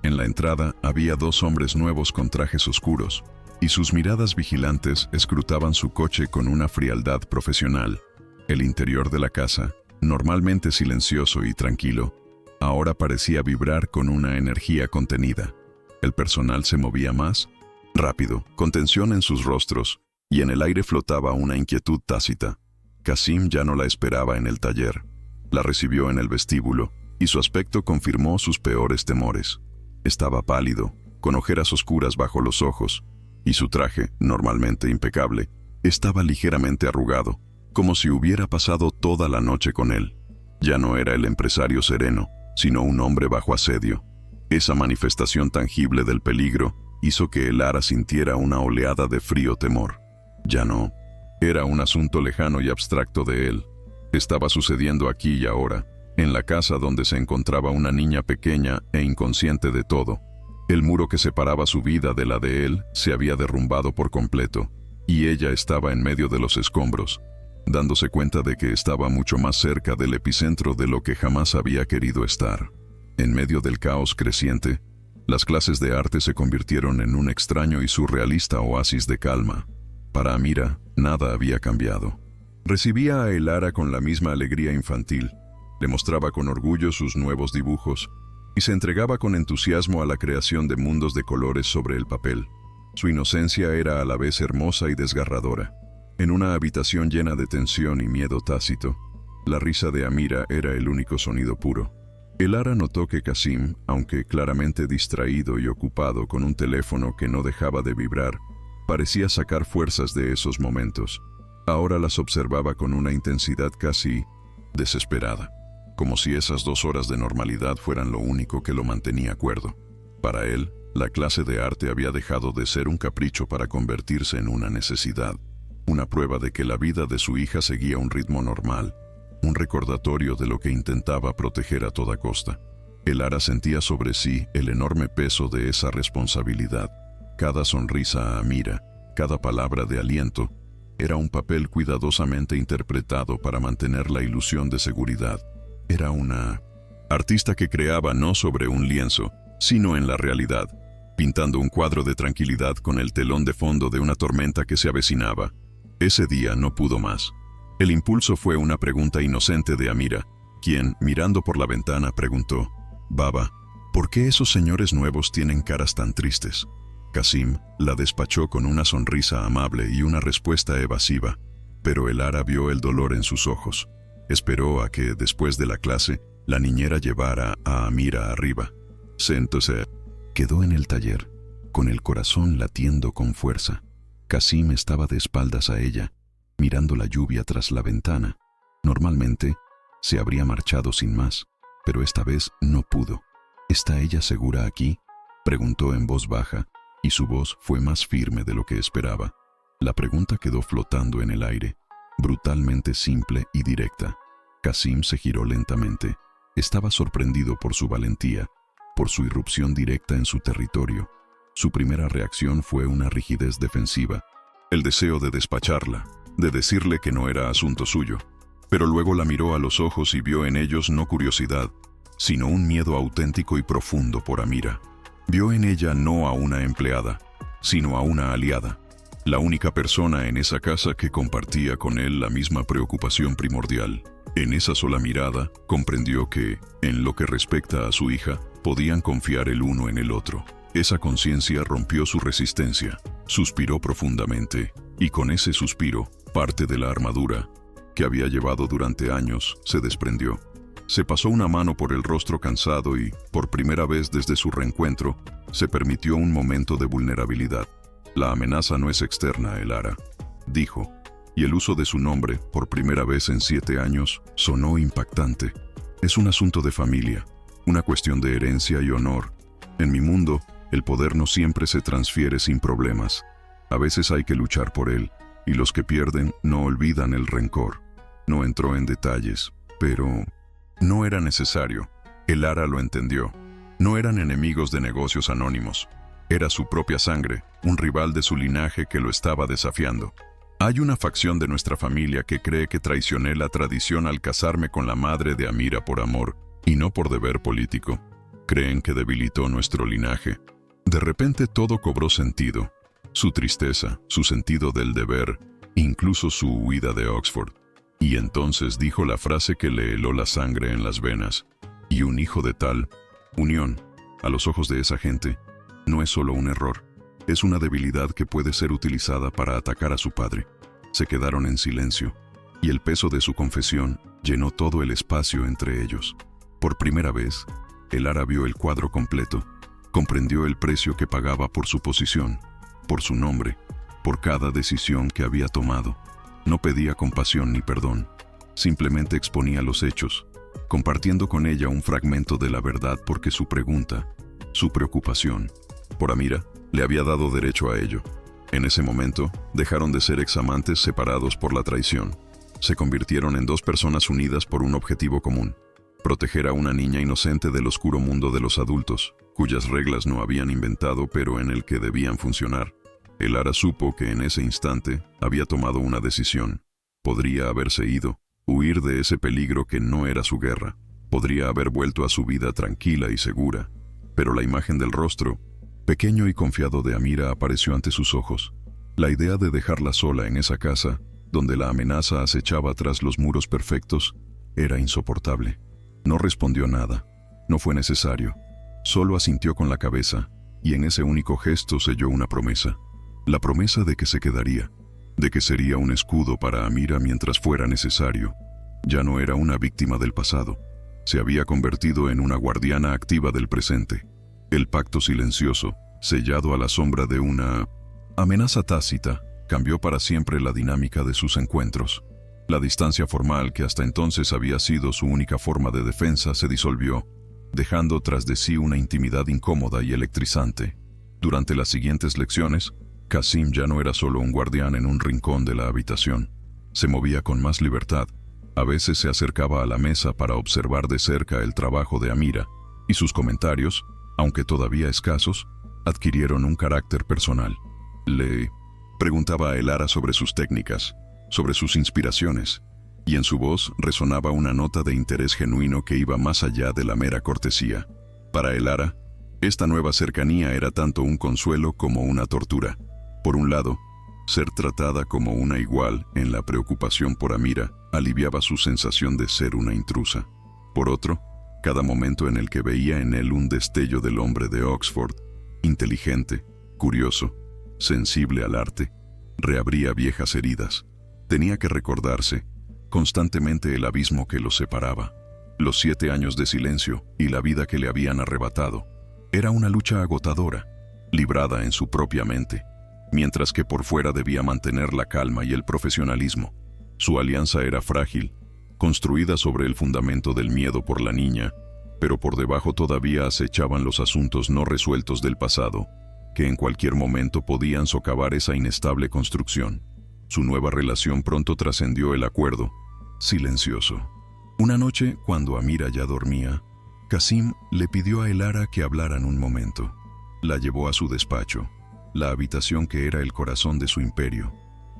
Speaker 1: En la entrada había 2 hombres nuevos con trajes oscuros, y sus miradas vigilantes escrutaban su coche con una frialdad profesional. El interior de la casa, normalmente silencioso y tranquilo, ahora parecía vibrar con una energía contenida. El personal se movía más rápido, con tensión en sus rostros, y en el aire flotaba una inquietud tácita. Qasim ya no la esperaba en el taller. La recibió en el vestíbulo, y su aspecto confirmó sus peores temores. Estaba pálido, con ojeras oscuras bajo los ojos, y su traje, normalmente impecable, estaba ligeramente arrugado, como si hubiera pasado toda la noche con él. Ya no era el empresario sereno, sino un hombre bajo asedio. Esa manifestación tangible del peligro hizo que Elara sintiera una oleada de frío temor. Ya no era un asunto lejano y abstracto de él. Estaba sucediendo aquí y ahora, en la casa donde se encontraba una niña pequeña e inconsciente de todo. El muro que separaba su vida de la de él se había derrumbado por completo, y ella estaba en medio de los escombros, dándose cuenta de que estaba mucho más cerca del epicentro de lo que jamás había querido estar. En medio del caos creciente, las clases de arte se convirtieron en un extraño y surrealista oasis de calma. Para Amira, nada había cambiado. Recibía a Elara con la misma alegría infantil, le mostraba con orgullo sus nuevos dibujos y se entregaba con entusiasmo a la creación de mundos de colores sobre el papel. Su inocencia era a la vez hermosa y desgarradora. En una habitación llena de tensión y miedo tácito, la risa de Amira era el único sonido puro. Elara notó que Qasim, aunque claramente distraído y ocupado con un teléfono que no dejaba de vibrar, parecía sacar fuerzas de esos momentos. Ahora las observaba con una intensidad casi desesperada, como si esas 2 horas de normalidad fueran lo único que lo mantenía cuerdo. Para él, la clase de arte había dejado de ser un capricho para convertirse en una necesidad, una prueba de que la vida de su hija seguía un ritmo normal, un recordatorio de lo que intentaba proteger a toda costa. Elara sentía sobre sí el enorme peso de esa responsabilidad. Cada sonrisa a Amira, cada palabra de aliento, era un papel cuidadosamente interpretado para mantener la ilusión de seguridad. Era una artista que creaba no sobre un lienzo, sino en la realidad, pintando un cuadro de tranquilidad con el telón de fondo de una tormenta que se avecinaba. Ese día no pudo más. El impulso fue una pregunta inocente de Amira, quien, mirando por la ventana, preguntó: «Baba, ¿por qué esos señores nuevos tienen caras tan tristes?». Qasim la despachó con una sonrisa amable y una respuesta evasiva, pero Elara vio el dolor en sus ojos. Esperó a que, después de la clase, la niñera llevara a Amira arriba. Entonces quedó en el taller, con el corazón latiendo con fuerza. Qasim estaba de espaldas a ella, mirando la lluvia tras la ventana. Normalmente, se habría marchado sin más, pero esta vez no pudo. ¿Está ella segura aquí?, preguntó en voz baja, y su voz fue más firme de lo que esperaba. La pregunta quedó flotando en el aire, brutalmente simple y directa. Qasim se giró lentamente. Estaba sorprendido por su valentía, por su irrupción directa en su territorio. Su primera reacción fue una rigidez defensiva, el deseo de despacharla, de decirle que no era asunto suyo. Pero luego la miró a los ojos y vio en ellos no curiosidad, sino un miedo auténtico y profundo por Amira. Vio en ella no a una empleada, sino a una aliada, la única persona en esa casa que compartía con él la misma preocupación primordial. En esa sola mirada, comprendió que, en lo que respecta a su hija, podían confiar el uno en el otro. Esa conciencia rompió su resistencia, suspiró profundamente, y con ese suspiro, parte de la armadura que había llevado durante años se desprendió. Se pasó una mano por el rostro cansado y, por primera vez desde su reencuentro, se permitió un momento de vulnerabilidad. «La amenaza no es externa, Elara», dijo, y el uso de su nombre, por primera vez en 7 años, sonó impactante. «Es un asunto de familia, una cuestión de herencia y honor. En mi mundo, el poder no siempre se transfiere sin problemas. A veces hay que luchar por él, y los que pierden no olvidan el rencor». No entró en detalles, pero no era necesario. Elara lo entendió. No eran enemigos de negocios anónimos. Era su propia sangre, un rival de su linaje que lo estaba desafiando. «Hay una facción de nuestra familia que cree que traicioné la tradición al casarme con la madre de Amira por amor, y no por deber político. Creen que debilitó nuestro linaje». De repente todo cobró sentido. Su tristeza, su sentido del deber, incluso su huida de Oxford. Y entonces dijo la frase que le heló la sangre en las venas: «Y un hijo de tal unión, a los ojos de esa gente, no es solo un error, es una debilidad que puede ser utilizada para atacar a su padre». Se quedaron en silencio, y el peso de su confesión llenó todo el espacio entre ellos. Por primera vez, Elara vio el cuadro completo. Comprendió el precio que pagaba por su posición, por su nombre, por cada decisión que había tomado. No pedía compasión ni perdón, simplemente exponía los hechos, compartiendo con ella un fragmento de la verdad porque su pregunta, su preocupación por Amira, le había dado derecho a ello. En ese momento, dejaron de ser examantes separados por la traición. Se convirtieron en dos personas unidas por un objetivo común: proteger a una niña inocente del oscuro mundo de los adultos, cuyas reglas no habían inventado pero en el que debían funcionar. Elara supo que en ese instante había tomado una decisión. Podría haberse ido, huir de ese peligro que no era su guerra. Podría haber vuelto a su vida tranquila y segura. Pero la imagen del rostro, pequeño y confiado de Amira, apareció ante sus ojos. La idea de dejarla sola en esa casa, donde la amenaza acechaba tras los muros perfectos, era insoportable. No respondió nada. No fue necesario. Solo asintió con la cabeza, y en ese único gesto selló una promesa. La promesa de que se quedaría, de que sería un escudo para Amira mientras fuera necesario. Ya no era una víctima del pasado. Se había convertido en una guardiana activa del presente. El pacto silencioso, sellado a la sombra de una amenaza tácita, cambió para siempre la dinámica de sus encuentros. La distancia formal, que hasta entonces había sido su única forma de defensa, se disolvió, dejando tras de sí una intimidad incómoda y electrizante. Durante las siguientes lecciones, Qasim ya no era solo un guardián en un rincón de la habitación. Se movía con más libertad. A veces se acercaba a la mesa para observar de cerca el trabajo de Amira, y sus comentarios, aunque todavía escasos, adquirieron un carácter personal. Le preguntaba a Elara sobre sus técnicas, sobre sus inspiraciones, y en su voz resonaba una nota de interés genuino que iba más allá de la mera cortesía. Para Elara, esta nueva cercanía era tanto un consuelo como una tortura. Por un lado, ser tratada como una igual en la preocupación por Amira aliviaba su sensación de ser una intrusa. Por otro, cada momento en el que veía en él un destello del hombre de Oxford, inteligente, curioso, sensible al arte, reabría viejas heridas. Tenía que recordarse constantemente el abismo que los separaba, los 7 años de silencio y la vida que le habían arrebatado. Era una lucha agotadora, librada en su propia mente, mientras que por fuera debía mantener la calma y el profesionalismo. Su alianza era frágil, construida sobre el fundamento del miedo por la niña, pero por debajo todavía acechaban los asuntos no resueltos del pasado, que en cualquier momento podían socavar esa inestable construcción. Su nueva relación pronto trascendió el acuerdo, silencioso. Una noche, cuando Amira ya dormía, Qasim le pidió a Elara que hablaran un momento. La llevó a su despacho, la habitación que era el corazón de su imperio,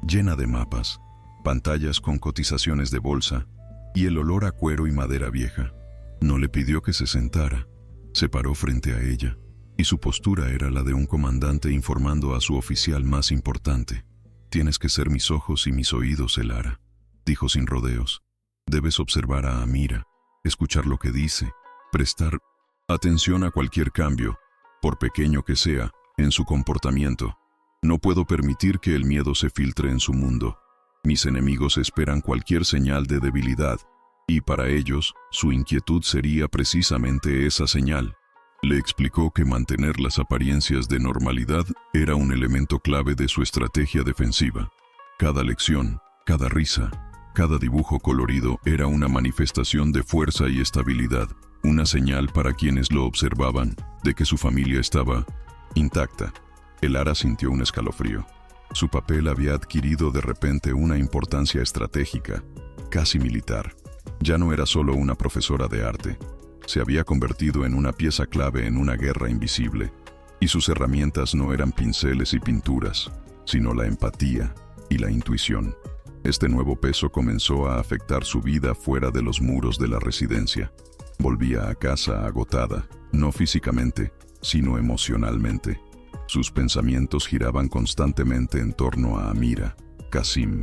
Speaker 1: llena de mapas, pantallas con cotizaciones de bolsa y el olor a cuero y madera vieja. No le pidió que se sentara, se paró frente a ella, y su postura era la de un comandante informando a su oficial más importante. «Tienes que ser mis ojos y mis oídos, Elara», dijo sin rodeos. «Debes observar a Amira, escuchar lo que dice, prestar atención a cualquier cambio, por pequeño que sea, en su comportamiento. No puedo permitir que el miedo se filtre en su mundo. Mis enemigos esperan cualquier señal de debilidad, y para ellos, su inquietud sería precisamente esa señal». Le explicó que mantener las apariencias de normalidad era un elemento clave de su estrategia defensiva. Cada lección, cada risa, cada dibujo colorido era una manifestación de fuerza y estabilidad, una señal para quienes lo observaban de que su familia estaba intacta. Elara sintió un escalofrío. Su papel había adquirido de repente una importancia estratégica, casi militar. Ya no era solo una profesora de arte. Se había convertido en una pieza clave en una guerra invisible, y sus herramientas no eran pinceles y pinturas, sino la empatía y la intuición. Este nuevo peso comenzó a afectar su vida fuera de los muros de la residencia. Volvía a casa agotada, no físicamente, sino emocionalmente. Sus pensamientos giraban constantemente en torno a Amira, Qasim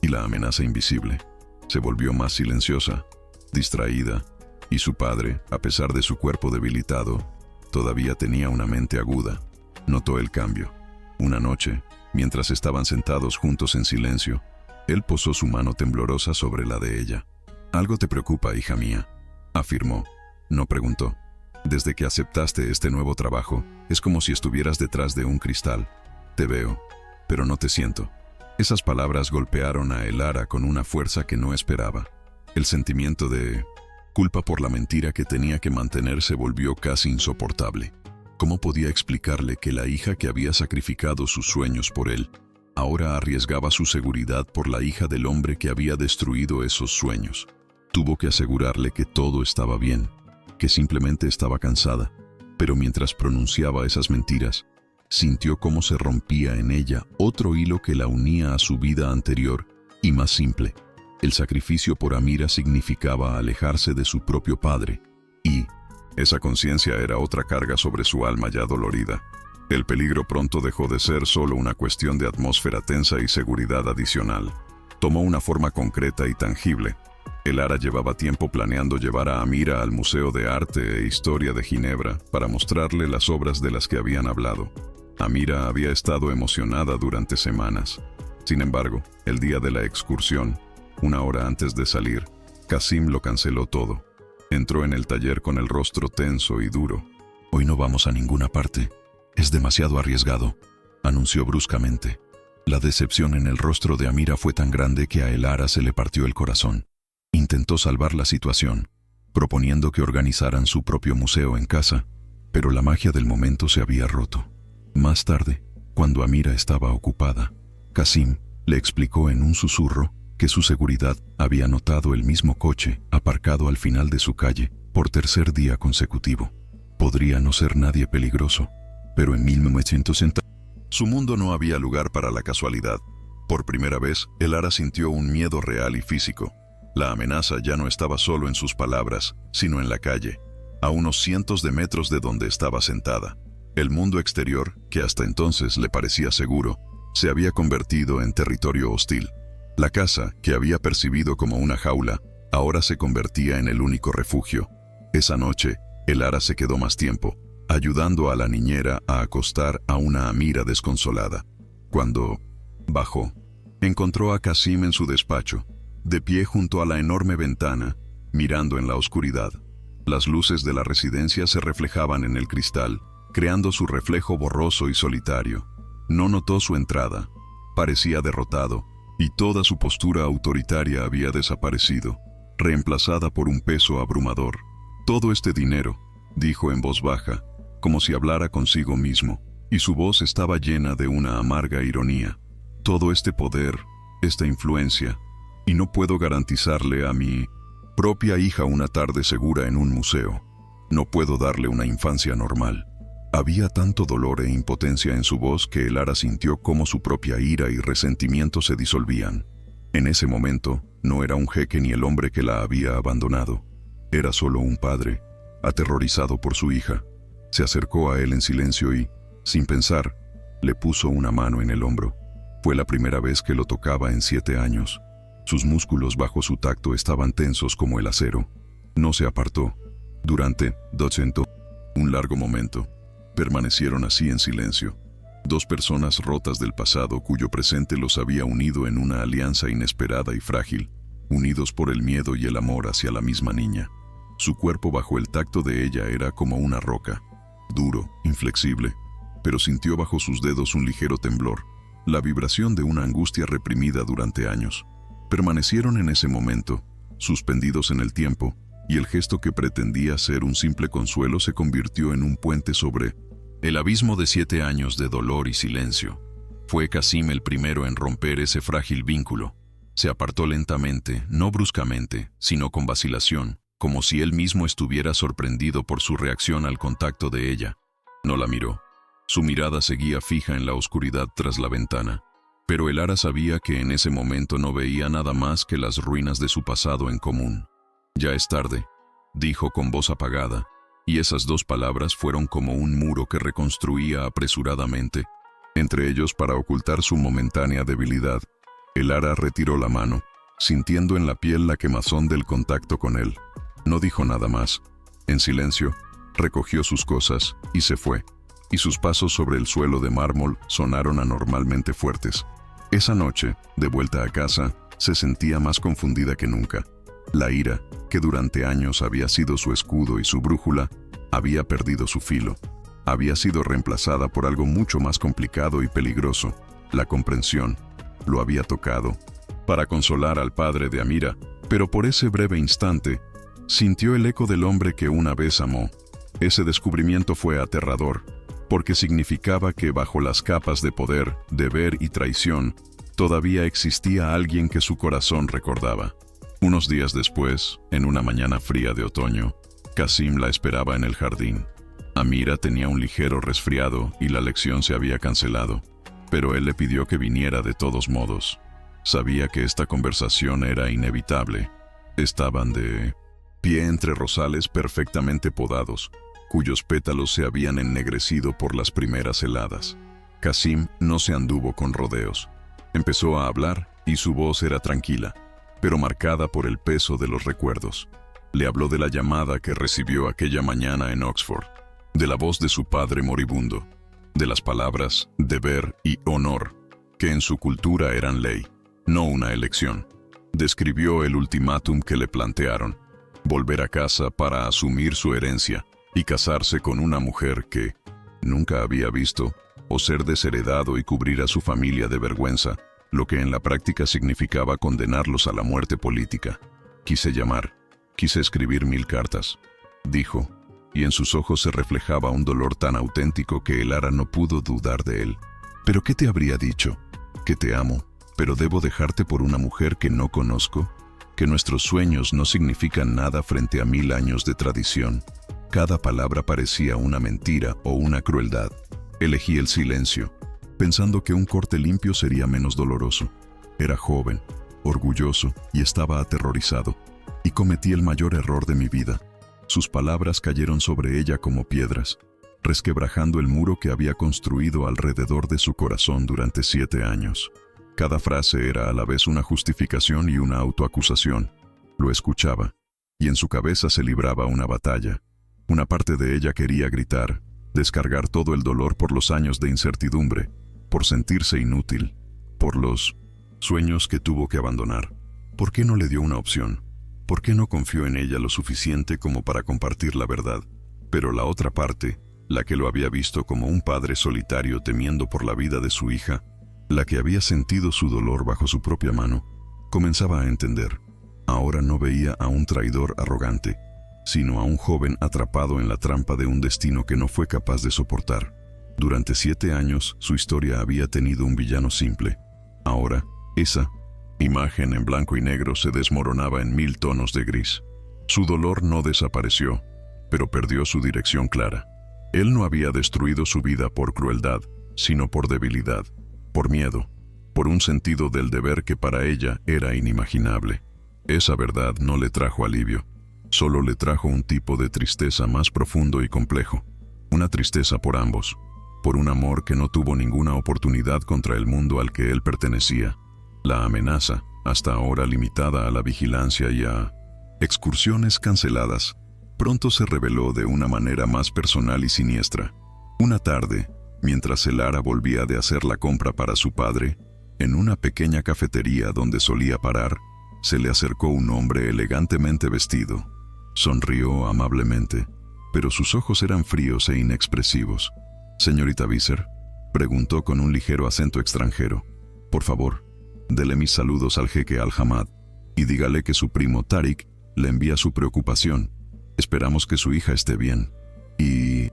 Speaker 1: y la amenaza invisible. Se volvió más silenciosa, distraída, y su padre, a pesar de su cuerpo debilitado, todavía tenía una mente aguda. Notó el cambio. Una noche, mientras estaban sentados juntos en silencio, él posó su mano temblorosa sobre la de ella. «Algo te preocupa, hija mía», afirmó. No preguntó. Desde que aceptaste este nuevo trabajo, es como si estuvieras detrás de un cristal. Te veo, pero no te siento. Esas palabras golpearon a Elara con una fuerza que no esperaba. El sentimiento de culpa por la mentira que tenía que mantener se volvió casi insoportable. ¿Cómo podía explicarle que la hija que había sacrificado sus sueños por él, ahora arriesgaba su seguridad por la hija del hombre que había destruido esos sueños? Tuvo que asegurarle que todo estaba bien, que simplemente estaba cansada, pero mientras pronunciaba esas mentiras, sintió cómo se rompía en ella otro hilo que la unía a su vida anterior y más simple. El sacrificio por Amira significaba alejarse de su propio padre, y esa conciencia era otra carga sobre su alma ya dolorida. El peligro pronto dejó de ser solo una cuestión de atmósfera tensa y seguridad adicional. Tomó una forma concreta y tangible. Elara llevaba tiempo planeando llevar a Amira al Museo de Arte e Historia de Ginebra para mostrarle las obras de las que habían hablado. Amira había estado emocionada durante semanas. Sin embargo, el día de la excursión, una hora antes de salir, Qasim lo canceló todo. Entró en el taller con el rostro tenso y duro. «Hoy no vamos a ninguna parte. Es demasiado arriesgado», anunció bruscamente. La decepción en el rostro de Amira fue tan grande que a Elara se le partió el corazón. Intentó salvar la situación, proponiendo que organizaran su propio museo en casa, pero la magia del momento se había roto. Más tarde, cuando Amira estaba ocupada, Qasim le explicó en un susurro que su seguridad había notado el mismo coche aparcado al final de su calle por tercer día consecutivo. Podría no ser nadie peligroso, pero en 1960 su mundo no había lugar para la casualidad. Por primera vez, Elara sintió un miedo real y físico. La amenaza ya no estaba solo en sus palabras, sino en la calle, a unos cientos de metros de donde estaba sentada. El mundo exterior, que hasta entonces le parecía seguro, se había convertido en territorio hostil. La casa, que había percibido como una jaula, ahora se convertía en el único refugio. Esa noche, Elara se quedó más tiempo, ayudando a la niñera a acostar a una Amira desconsolada. Cuando bajó, encontró a Qasim en su despacho, de pie junto a la enorme ventana, mirando en la oscuridad. Las luces de la residencia se reflejaban en el cristal, creando su reflejo borroso y solitario. No notó su entrada. Parecía derrotado, y toda su postura autoritaria había desaparecido, reemplazada por un peso abrumador. «Todo este dinero», dijo en voz baja, como si hablara consigo mismo, y su voz estaba llena de una amarga ironía. «Todo este poder, esta influencia, y no puedo garantizarle a mi propia hija una tarde segura en un museo. No puedo darle una infancia normal». Había tanto dolor e impotencia en su voz que Elara sintió cómo su propia ira y resentimiento se disolvían. En ese momento, no era un jeque ni el hombre que la había abandonado. Era solo un padre, aterrorizado por su hija. Se acercó a él en silencio y, sin pensar, le puso una mano en el hombro. Fue la primera vez que lo tocaba en 7 años. Sus músculos bajo su tacto estaban tensos como el acero. No se apartó. Durante un largo momento, permanecieron así en silencio. Dos personas rotas del pasado cuyo presente los había unido en una alianza inesperada y frágil, unidos por el miedo y el amor hacia la misma niña. Su cuerpo bajo el tacto de ella era como una roca, duro, inflexible, pero sintió bajo sus dedos un ligero temblor, la vibración de una angustia reprimida durante años. Permanecieron en ese momento, suspendidos en el tiempo, y el gesto que pretendía ser un simple consuelo se convirtió en un puente sobre el abismo de 7 años de dolor y silencio. Fue Qasim el primero en romper ese frágil vínculo. Se apartó lentamente, no bruscamente, sino con vacilación, como si él mismo estuviera sorprendido por su reacción al contacto de ella. No la miró. Su mirada seguía fija en la oscuridad tras la ventana. Pero Elara sabía que en ese momento no veía nada más que las ruinas de su pasado en común. «Ya es tarde», dijo con voz apagada, y esas 2 palabras fueron como un muro que reconstruía apresuradamente. Entre ellos, para ocultar su momentánea debilidad, Elara retiró la mano, sintiendo en la piel la quemazón del contacto con él. No dijo nada más. En silencio, recogió sus cosas y se fue, y sus pasos sobre el suelo de mármol sonaron anormalmente fuertes. Esa noche, de vuelta a casa, se sentía más confundida que nunca. La ira, que durante años había sido su escudo y su brújula, Había perdido su filo. Había sido reemplazada por algo mucho más complicado y peligroso. La comprensión. Lo había tocado. Para consolar al padre de Amira, pero por ese breve instante, sintió el eco del hombre que una vez amó. Ese descubrimiento fue aterrador, porque significaba que bajo las capas de poder, deber y traición, todavía existía alguien que su corazón recordaba. Unos días después, en una mañana fría de otoño, Qasim la esperaba en el jardín. Amira tenía un ligero resfriado y la lección se había cancelado, pero él le pidió que viniera de todos modos. Sabía que esta conversación era inevitable. Estaban de pie entre rosales perfectamente podados, cuyos pétalos se habían ennegrecido por las primeras heladas. Qasim no se anduvo con rodeos. Empezó a hablar y su voz era tranquila, pero marcada por el peso de los recuerdos. Le habló de la llamada que recibió aquella mañana en Oxford, de la voz de su padre moribundo, de las palabras deber y honor, que en su cultura eran ley, no una elección. Describió el ultimátum que le plantearon: volver a casa para asumir su herencia y casarse con una mujer que nunca había visto, o ser desheredado y cubrir a su familia de vergüenza, lo que en la práctica significaba condenarlos a la muerte política. Quise escribir 1000 cartas, dijo, y en sus ojos se reflejaba un dolor tan auténtico que Elara no pudo dudar de él. ¿Pero qué te habría dicho? Que te amo, pero debo dejarte por una mujer que no conozco, que nuestros sueños no significan nada frente a 1000 años de tradición. Cada palabra parecía una mentira o una crueldad. Elegí el silencio, pensando que un corte limpio sería menos doloroso. Era joven, orgulloso y estaba aterrorizado, y cometí el mayor error de mi vida. Sus palabras cayeron sobre ella como piedras, resquebrajando el muro que había construido alrededor de su corazón durante 7 años. Cada frase era a la vez una justificación y una autoacusación. Lo escuchaba, y en su cabeza se libraba una batalla. Una parte de ella quería gritar, descargar todo el dolor por los años de incertidumbre, por sentirse inútil, por los sueños que tuvo que abandonar. ¿Por qué no le dio una opción? ¿Por qué no confió en ella lo suficiente como para compartir la verdad? Pero la otra parte, la que lo había visto como un padre solitario temiendo por la vida de su hija, la que había sentido su dolor bajo su propia mano, comenzaba a entender. Ahora no veía a un traidor arrogante, sino a un joven atrapado en la trampa de un destino que no fue capaz de soportar. Durante 7 años, su historia había tenido un villano simple. Ahora, esa imagen en blanco y negro se desmoronaba en 1000 tonos de gris. Su dolor no desapareció, pero perdió su dirección clara. Él no había destruido su vida por crueldad, sino por debilidad, por miedo, por un sentido del deber que para ella era inimaginable. Esa verdad no le trajo alivio, solo le trajo un tipo de tristeza más profundo y complejo. Una tristeza por ambos, por un amor que no tuvo ninguna oportunidad contra el mundo al que él pertenecía. La amenaza, hasta ahora limitada a la vigilancia y a excursiones canceladas, pronto se reveló de una manera más personal y siniestra. Una tarde, mientras Elara volvía de hacer la compra para su padre, en una pequeña cafetería donde solía parar, se le acercó un hombre elegantemente vestido. Sonrió amablemente, pero sus ojos eran fríos e inexpresivos. «Señorita Visser», preguntó con un ligero acento extranjero, «por favor, dele mis saludos al jeque Al-Hamad y dígale que su primo Tariq le envía su preocupación. Esperamos que su hija esté bien. Y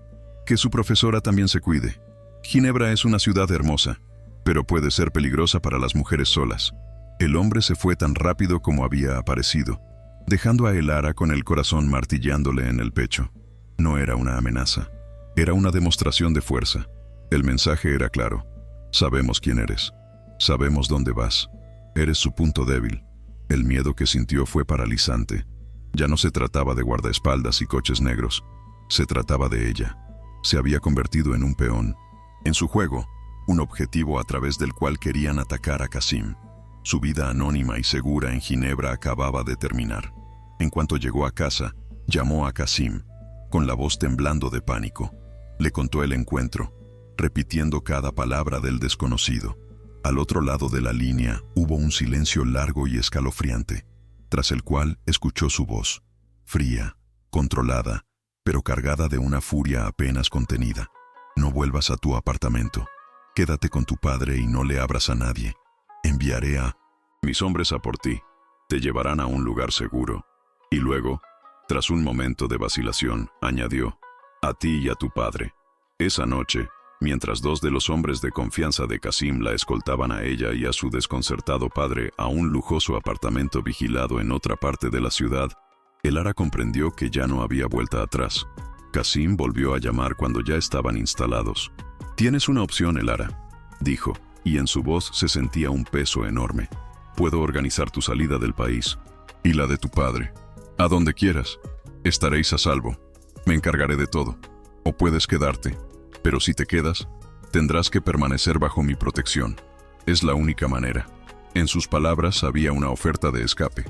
Speaker 1: que su profesora también se cuide. Ginebra es una ciudad hermosa, pero puede ser peligrosa para las mujeres solas». El hombre se fue tan rápido como había aparecido, dejando a Elara con el corazón martillándole en el pecho. No era una amenaza, era una demostración de fuerza. El mensaje era claro: sabemos quién eres, sabemos dónde vas, eres su punto débil. El miedo que sintió fue paralizante. Ya no se trataba de guardaespaldas y coches negros, se trataba de ella. Se había convertido en un peón, en su juego, un objetivo a través del cual querían atacar a Qasim. Su vida anónima y segura en Ginebra acababa de terminar. En cuanto llegó a casa, llamó a Qasim, con la voz temblando de pánico. Le contó el encuentro, repitiendo cada palabra del desconocido. Al otro lado de la línea hubo un silencio largo y escalofriante, tras el cual escuchó su voz, fría, controlada, pero cargada de una furia apenas contenida. No vuelvas a tu apartamento. Quédate con tu padre y no le abras a nadie. Enviaré a mis hombres a por ti. Te llevarán a un lugar seguro. Y luego, tras un momento de vacilación, añadió, a ti y a tu padre. Esa noche, mientras dos de los hombres de confianza de Qasim la escoltaban a ella y a su desconcertado padre a un lujoso apartamento vigilado en otra parte de la ciudad, Elara comprendió que ya no había vuelta atrás. Qasim volvió a llamar cuando ya estaban instalados. «Tienes una opción, Elara», dijo, y en su voz se sentía un peso enorme. «Puedo organizar tu salida del país. Y la de tu padre. A donde quieras. Estaréis a salvo. Me encargaré de todo. O puedes quedarte. Pero si te quedas, tendrás que permanecer bajo mi protección. Es la única manera». En sus palabras había una oferta de escape.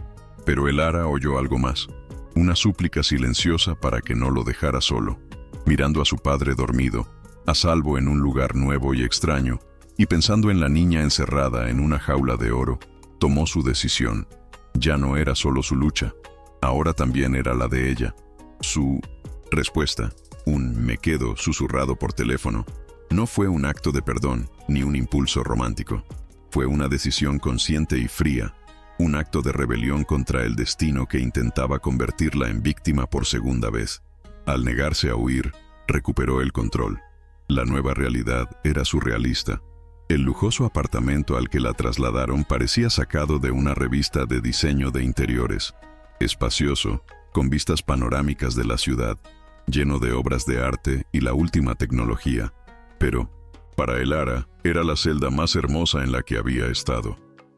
Speaker 1: Pero Elara oyó algo más. Una súplica silenciosa para que no lo dejara solo. Mirando a su padre dormido, a salvo en un lugar nuevo y extraño, y pensando en la niña encerrada en una jaula de oro, tomó su decisión. Ya no era solo su lucha, ahora también era la de ella. Su respuesta, un «me quedo» susurrado por teléfono, no fue un acto de perdón ni un impulso romántico. Fue una decisión consciente y fría, un acto de rebelión contra el destino que intentaba convertirla en víctima por segunda vez. Al negarse a huir, recuperó el control. La nueva realidad era surrealista. El lujoso apartamento al que la trasladaron parecía sacado de una revista de diseño de interiores. Espacioso, con vistas panorámicas de la ciudad, lleno de obras de arte y la última tecnología. Pero, para Elara, era la celda más hermosa en la que había estado.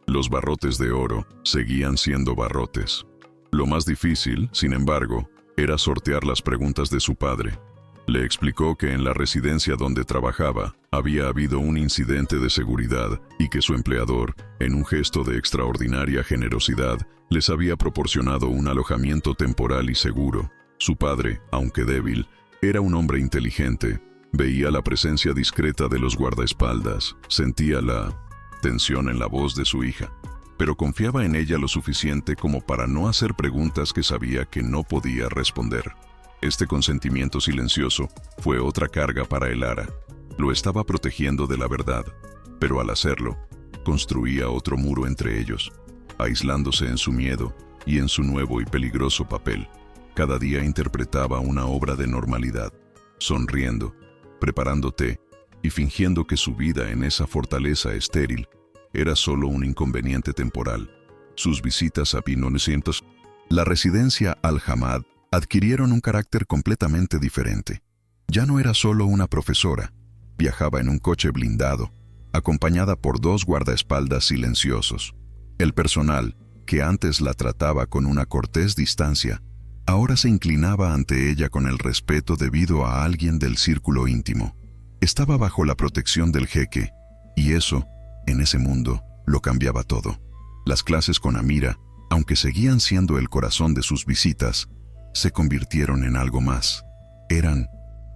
Speaker 1: Los barrotes de oro seguían siendo barrotes. Lo más difícil, sin embargo, era sortear las preguntas de su padre. Le explicó que en la residencia donde trabajaba había habido un incidente de seguridad y que su empleador, en un gesto de extraordinaria generosidad, les había proporcionado un alojamiento temporal y seguro. Su padre, aunque débil, era un hombre inteligente. Veía la presencia discreta de los guardaespaldas, sentía la tensión en la voz de su hija, pero confiaba en ella lo suficiente como para no hacer preguntas que sabía que no podía responder. Este consentimiento silencioso fue otra carga para Elara. Lo estaba protegiendo de la verdad, pero al hacerlo, construía otro muro entre ellos, aislándose en su miedo y en su nuevo y peligroso papel. Cada día interpretaba una obra de normalidad, sonriendo, preparando té y fingiendo que su vida en esa fortaleza estéril era solo un inconveniente temporal. Sus visitas a Pinonecientos, la residencia Al-Hamad, adquirieron un carácter completamente diferente. Ya no era solo una profesora, viajaba en un coche blindado, acompañada por dos guardaespaldas silenciosos. El personal, que antes la trataba con una cortés distancia, ahora se inclinaba ante ella con el respeto debido a alguien del círculo íntimo. Estaba bajo la protección del jeque, y eso, en ese mundo, lo cambiaba todo. Las clases con Amira, aunque seguían siendo el corazón de sus visitas, se convirtieron en algo más. Eran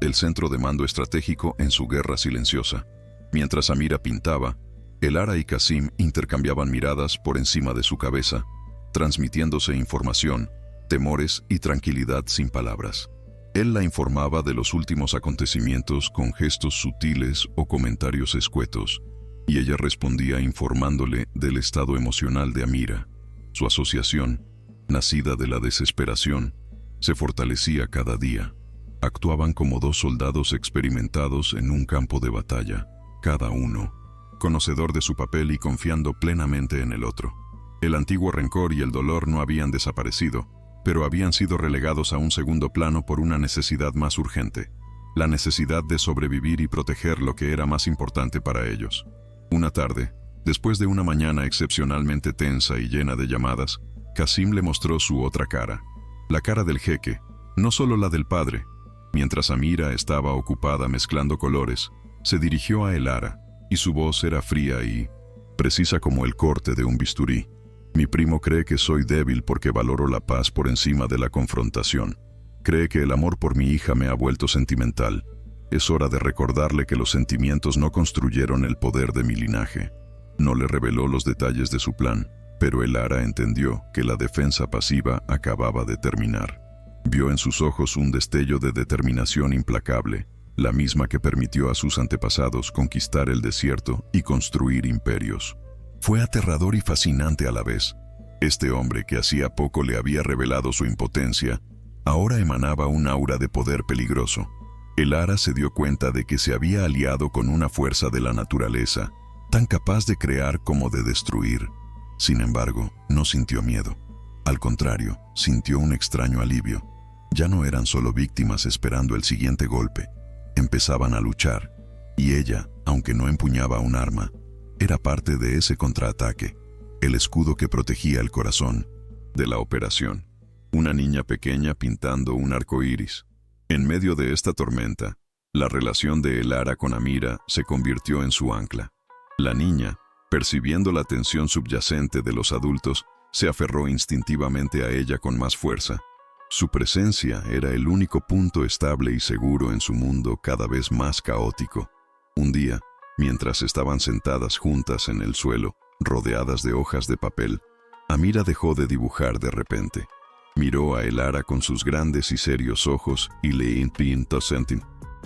Speaker 1: el centro de mando estratégico en su guerra silenciosa. Mientras Amira pintaba, Elara y Qasim intercambiaban miradas por encima de su cabeza, transmitiéndose información, temores y tranquilidad sin palabras. Él la informaba de los últimos acontecimientos con gestos sutiles o comentarios escuetos, y ella respondía informándole del estado emocional de Amira. Su asociación, nacida de la desesperación, se fortalecía cada día. Actuaban como dos soldados experimentados en un campo de batalla, cada uno conocedor de su papel y confiando plenamente en el otro. El antiguo rencor y el dolor no habían desaparecido, pero habían sido relegados a un segundo plano por una necesidad más urgente, la necesidad de sobrevivir y proteger lo que era más importante para ellos. Una tarde, después de una mañana excepcionalmente tensa y llena de llamadas, Qasim le mostró su otra cara, la cara del jeque, no solo la del padre. Mientras Amira estaba ocupada mezclando colores, se dirigió a Elara, y su voz era fría y precisa como el corte de un bisturí. Mi primo cree que soy débil porque valoro la paz por encima de la confrontación. Cree que el amor por mi hija me ha vuelto sentimental. Es hora de recordarle que los sentimientos no construyeron el poder de mi linaje. No le reveló los detalles de su plan, pero Elara entendió que la defensa pasiva acababa de terminar. Vio en sus ojos un destello de determinación implacable, la misma que permitió a sus antepasados conquistar el desierto y construir imperios. Fue aterrador y fascinante a la vez. Este hombre que hacía poco le había revelado su impotencia, ahora emanaba un aura de poder peligroso. Elara se dio cuenta de que se había aliado con una fuerza de la naturaleza, tan capaz de crear como de destruir. Sin embargo, no sintió miedo. Al contrario, sintió un extraño alivio. Ya no eran solo víctimas esperando el siguiente golpe. Empezaban a luchar, y ella, aunque no empuñaba un arma, era parte de ese contraataque, el escudo que protegía el corazón de la operación. Una niña pequeña pintando un arco iris. En medio de esta tormenta, la relación de Elara con Amira se convirtió en su ancla. La niña, percibiendo la tensión subyacente de los adultos, se aferró instintivamente a ella con más fuerza. Su presencia era el único punto estable y seguro en su mundo cada vez más caótico. Un día, mientras estaban sentadas juntas en el suelo, rodeadas de hojas de papel, Amira dejó de dibujar de repente. Miró a Elara con sus grandes y serios ojos y le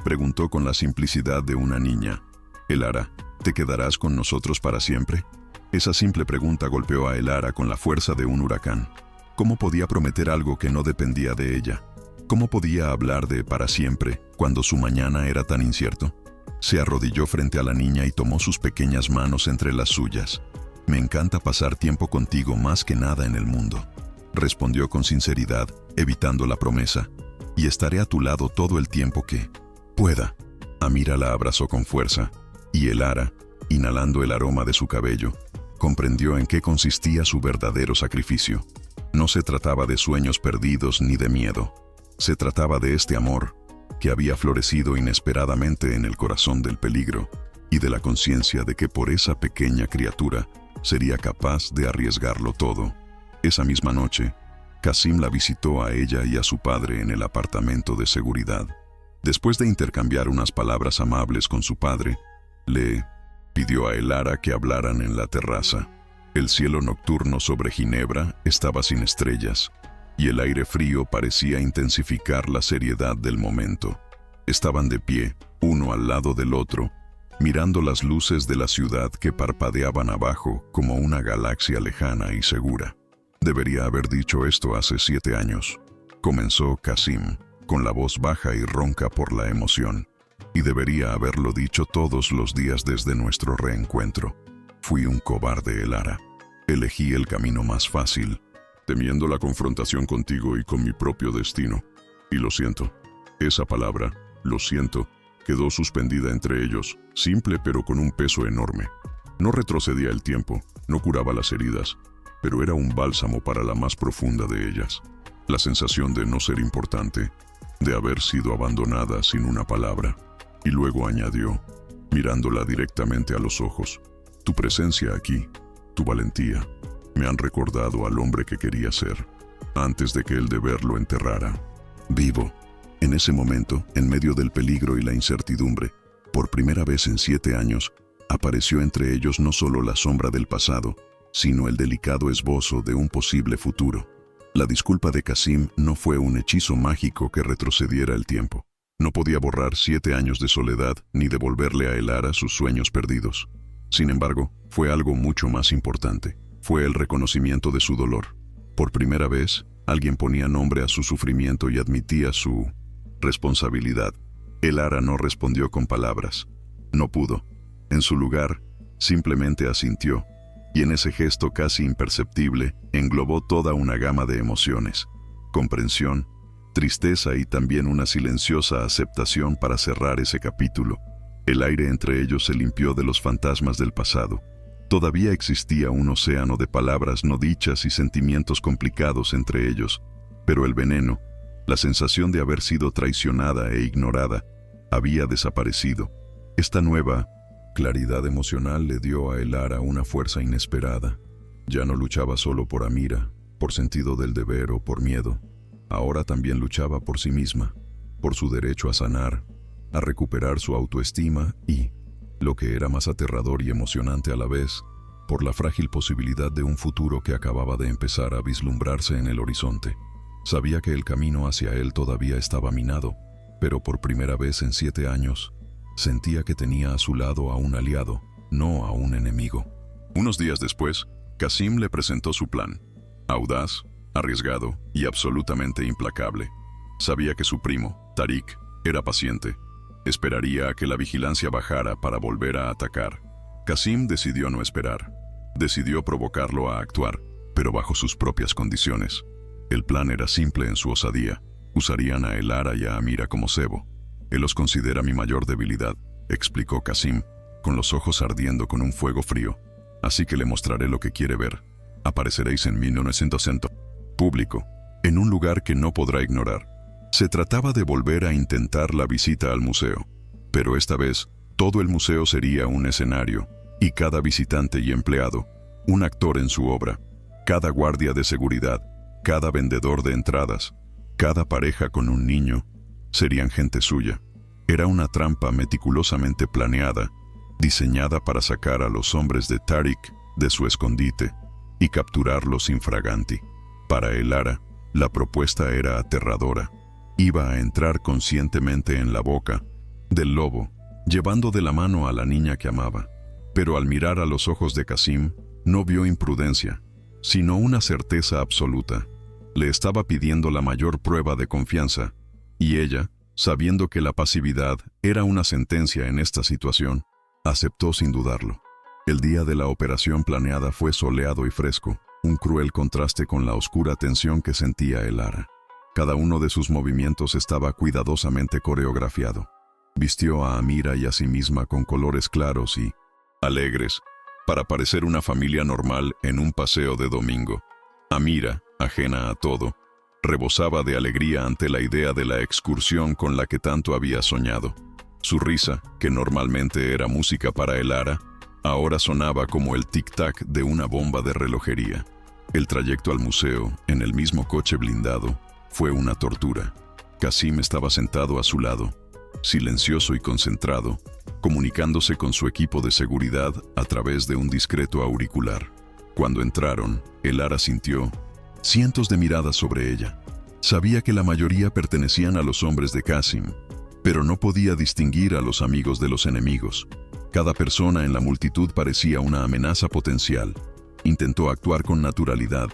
Speaker 1: preguntó con la simplicidad de una niña: «Elara, ¿te quedarás con nosotros para siempre?». Esa simple pregunta golpeó a Elara con la fuerza de un huracán. ¿Cómo podía prometer algo que no dependía de ella? ¿Cómo podía hablar de para siempre cuando su mañana era tan incierto? Se arrodilló frente a la niña y tomó sus pequeñas manos entre las suyas. «Me encanta pasar tiempo contigo más que nada en el mundo», respondió con sinceridad, evitando la promesa. «Y estaré a tu lado todo el tiempo que pueda». Amira la abrazó con fuerza, y Elara, inhalando el aroma de su cabello, comprendió en qué consistía su verdadero sacrificio. No se trataba de sueños perdidos ni de miedo. Se trataba de este amor, que había florecido inesperadamente en el corazón del peligro, y de la conciencia de que por esa pequeña criatura sería capaz de arriesgarlo todo. Esa misma noche, Qasim la visitó a ella y a su padre en el apartamento de seguridad. Después de intercambiar unas palabras amables con su padre, le pidió a Elara que hablaran en la terraza. El cielo nocturno sobre Ginebra estaba sin estrellas, y el aire frío parecía intensificar la seriedad del momento. Estaban de pie, uno al lado del otro, mirando las luces de la ciudad que parpadeaban abajo como una galaxia lejana y segura. «Debería haber dicho esto hace 7 años», comenzó Qasim, con la voz baja y ronca por la emoción. «Y debería haberlo dicho todos los días desde nuestro reencuentro. Fui un cobarde, Elara. Elegí el camino más fácil, temiendo la confrontación contigo y con mi propio destino. Y lo siento». Esa palabra, lo siento, quedó suspendida entre ellos, simple pero con un peso enorme. No retrocedía el tiempo, no curaba las heridas, pero era un bálsamo para la más profunda de ellas. La sensación de no ser importante, de haber sido abandonada sin una palabra. Y luego añadió, mirándola directamente a los ojos: «Tu presencia aquí, tu valentía, me han recordado al hombre que quería ser, antes de que el deber lo enterrara vivo». En ese momento, en medio del peligro y la incertidumbre, por primera vez en 7 años, apareció entre ellos no solo la sombra del pasado, sino el delicado esbozo de un posible futuro. La disculpa de Qasim no fue un hechizo mágico que retrocediera el tiempo. No podía borrar 7 años de soledad ni devolverle a Elara sus sueños perdidos. Sin embargo, fue algo mucho más importante. Fue el reconocimiento de su dolor. Por primera vez, alguien ponía nombre a su sufrimiento y admitía su responsabilidad. Elara no respondió con palabras. No pudo. En su lugar, simplemente asintió, y en ese gesto casi imperceptible englobó toda una gama de emociones: comprensión, tristeza y también una silenciosa aceptación para cerrar ese capítulo. El aire entre ellos se limpió de los fantasmas del pasado. Todavía existía un océano de palabras no dichas y sentimientos complicados entre ellos, pero el veneno, la sensación de haber sido traicionada e ignorada, había desaparecido. Esta nueva claridad emocional le dio a Elara una fuerza inesperada. Ya no luchaba solo por Amira, por sentido del deber o por miedo. Ahora también luchaba por sí misma, por su derecho a sanar, a recuperar su autoestima y, lo que era más aterrador y emocionante a la vez, por la frágil posibilidad de un futuro que acababa de empezar a vislumbrarse en el horizonte. Sabía que el camino hacia él todavía estaba minado, pero por primera vez en 7 años, sentía que tenía a su lado a un aliado, no a un enemigo. Unos días después, Qasim le presentó su plan. Audaz, arriesgado y absolutamente implacable. Sabía que su primo, Tariq, era paciente. Esperaría a que la vigilancia bajara para volver a atacar. Qasim decidió no esperar. Decidió provocarlo a actuar, pero bajo sus propias condiciones. El plan era simple en su osadía. Usarían a Elara y a Amira como cebo. Él los considera mi mayor debilidad, explicó Qasim, con los ojos ardiendo con un fuego frío. Así que le mostraré lo que quiere ver. Apareceréis en 1900 público, en un lugar que no podrá ignorar. Se trataba de volver a intentar la visita al museo, pero esta vez todo el museo sería un escenario, y cada visitante y empleado, un actor en su obra. Cada guardia de seguridad, cada vendedor de entradas, cada pareja con un niño, serían gente suya. Era una trampa meticulosamente planeada, diseñada para sacar a los hombres de Tariq de su escondite y capturarlos infraganti. Para Elara, la propuesta era aterradora. Iba a entrar conscientemente en la boca del lobo, llevando de la mano a la niña que amaba. Pero al mirar a los ojos de Qasim, no vio imprudencia, sino una certeza absoluta. Le estaba pidiendo la mayor prueba de confianza, y ella, sabiendo que la pasividad era una sentencia en esta situación, aceptó sin dudarlo. El día de la operación planeada fue soleado y fresco, un cruel contraste con la oscura tensión que sentía Elara. Cada uno de sus movimientos estaba cuidadosamente coreografiado. Vistió a Amira y a sí misma con colores claros y alegres, para parecer una familia normal en un paseo de domingo. Amira, ajena a todo, rebosaba de alegría ante la idea de la excursión con la que tanto había soñado. Su risa, que normalmente era música para Elara, ahora sonaba como el tic-tac de una bomba de relojería. El trayecto al museo, en el mismo coche blindado, fue una tortura. Qasim estaba sentado a su lado, silencioso y concentrado, comunicándose con su equipo de seguridad a través de un discreto auricular. Cuando entraron, Elara sintió cientos de miradas sobre ella. Sabía que la mayoría pertenecían a los hombres de Qasim, pero no podía distinguir a los amigos de los enemigos. Cada persona en la multitud parecía una amenaza potencial. Intentó actuar con naturalidad,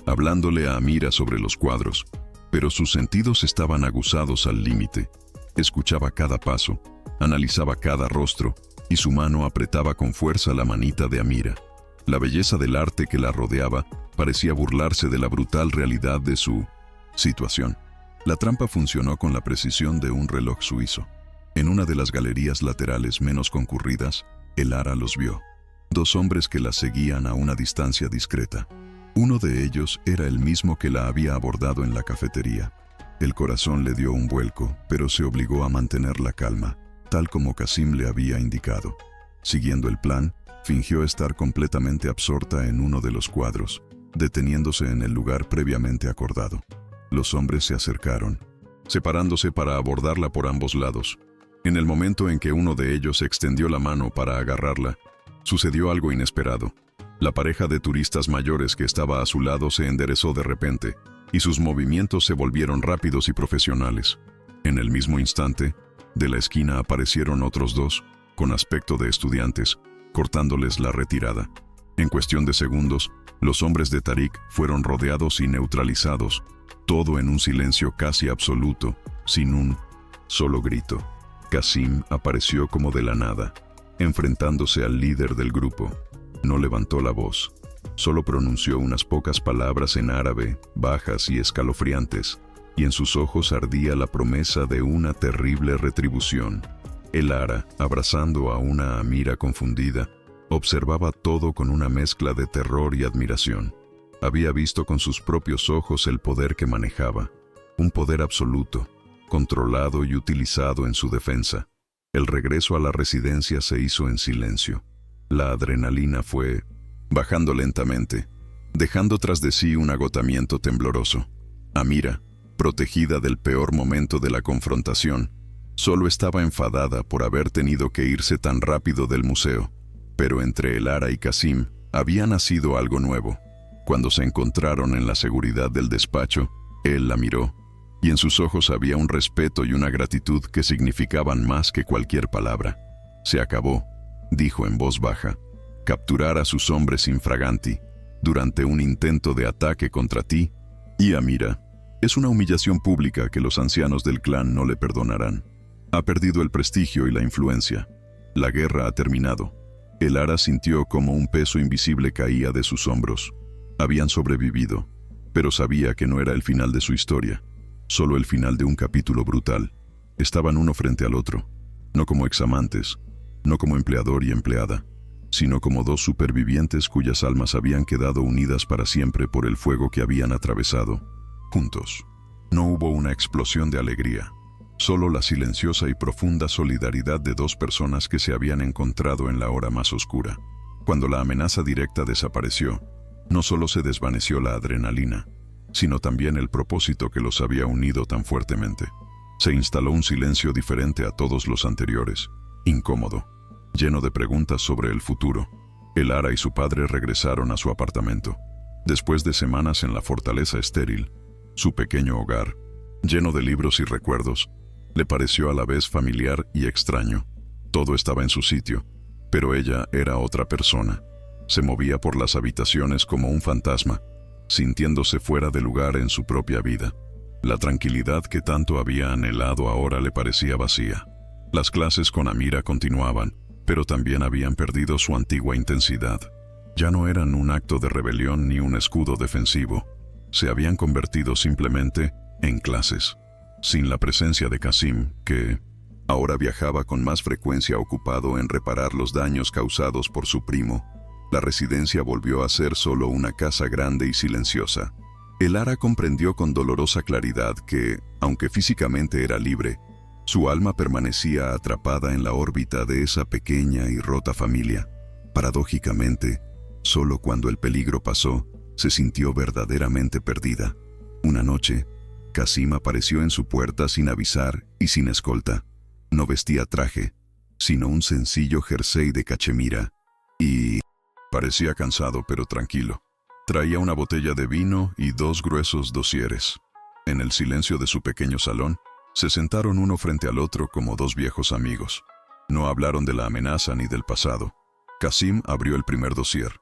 Speaker 1: hablándole a Amira sobre los cuadros, pero sus sentidos estaban aguzados al límite. Escuchaba cada paso, analizaba cada rostro, y su mano apretaba con fuerza la manita de Amira. La belleza del arte que la rodeaba parecía burlarse de la brutal realidad de su situación. La trampa funcionó con la precisión de un reloj suizo. En una de las galerías laterales menos concurridas, Elara los vio. 2 hombres que la seguían a una distancia discreta. Uno de ellos era el mismo que la había abordado en la cafetería. El corazón le dio un vuelco, pero se obligó a mantener la calma, tal como Qasim le había indicado. Siguiendo el plan, fingió estar completamente absorta en uno de los cuadros, deteniéndose en el lugar previamente acordado. Los hombres se acercaron, separándose para abordarla por ambos lados. En el momento en que uno de ellos extendió la mano para agarrarla, sucedió algo inesperado. La pareja de turistas mayores que estaba a su lado se enderezó de repente, y sus movimientos se volvieron rápidos y profesionales. En el mismo instante, de la esquina aparecieron otros 2, con aspecto de estudiantes, cortándoles la retirada. En cuestión de segundos, los hombres de Tariq fueron rodeados y neutralizados, todo en un silencio casi absoluto, sin un solo grito. Qasim apareció como de la nada, enfrentándose al líder del grupo. No levantó la voz, solo pronunció unas pocas palabras en árabe, bajas y escalofriantes, y en sus ojos ardía la promesa de una terrible retribución. Elara, abrazando a una Amira confundida, observaba todo con una mezcla de terror y admiración. Había visto con sus propios ojos el poder que manejaba, un poder absoluto, controlado y utilizado en su defensa. El regreso a la residencia se hizo en silencio. La adrenalina fue bajando lentamente, dejando tras de sí un agotamiento tembloroso. Amira, protegida del peor momento de la confrontación, solo estaba enfadada por haber tenido que irse tan rápido del museo. Pero entre Elara y Qasim había nacido algo nuevo. Cuando se encontraron en la seguridad del despacho, Él la miró, y en sus ojos había un respeto y una gratitud que significaban más que cualquier palabra. «Se acabó», dijo en voz baja. «Capturar a sus hombres infraganti durante un intento de ataque contra ti y Amira es una humillación pública que los ancianos del clan no le perdonarán. Ha perdido el prestigio y la influencia. La guerra ha terminado». Elara sintió como un peso invisible caía de sus hombros. Habían sobrevivido, pero sabía que no era el final de su historia, solo el final de un capítulo brutal. Estaban uno frente al otro, no como examantes, no como empleador y empleada, sino como dos supervivientes cuyas almas habían quedado unidas para siempre por el fuego que habían atravesado, juntos. No hubo una explosión de alegría, solo la silenciosa y profunda solidaridad de dos personas que se habían encontrado en la hora más oscura. Cuando la amenaza directa desapareció, no solo se desvaneció la adrenalina, sino también el propósito que los había unido tan fuertemente. Se instaló un silencio diferente a todos los anteriores, incómodo, lleno de preguntas sobre el futuro. Elara y su padre regresaron a su apartamento. Después de semanas en la fortaleza estéril, su pequeño hogar, lleno de libros y recuerdos, le pareció a la vez familiar y extraño. Todo estaba en su sitio, pero ella era otra persona. Se movía por las habitaciones como un fantasma, sintiéndose fuera de lugar en su propia vida. La tranquilidad que tanto había anhelado ahora le parecía vacía. Las clases con Amira continuaban, pero también habían perdido su antigua intensidad. Ya no eran un acto de rebelión ni un escudo defensivo. Se habían convertido simplemente en clases. Sin la presencia de Qasim, que ahora viajaba con más frecuencia ocupado en reparar los daños causados por su primo, la residencia volvió a ser solo una casa grande y silenciosa. Elara comprendió con dolorosa claridad que, aunque físicamente era libre, su alma permanecía atrapada en la órbita de esa pequeña y rota familia. Paradójicamente, solo cuando el peligro pasó, se sintió verdaderamente perdida. Una noche, Qasim apareció en su puerta sin avisar y sin escolta. No vestía traje, sino un sencillo jersey de cachemira, y parecía cansado pero tranquilo. Traía una botella de vino y dos gruesos dosieres. En el silencio de su pequeño salón, se sentaron uno frente al otro como dos viejos amigos. No hablaron de la amenaza ni del pasado. Qasim abrió el primer dosier.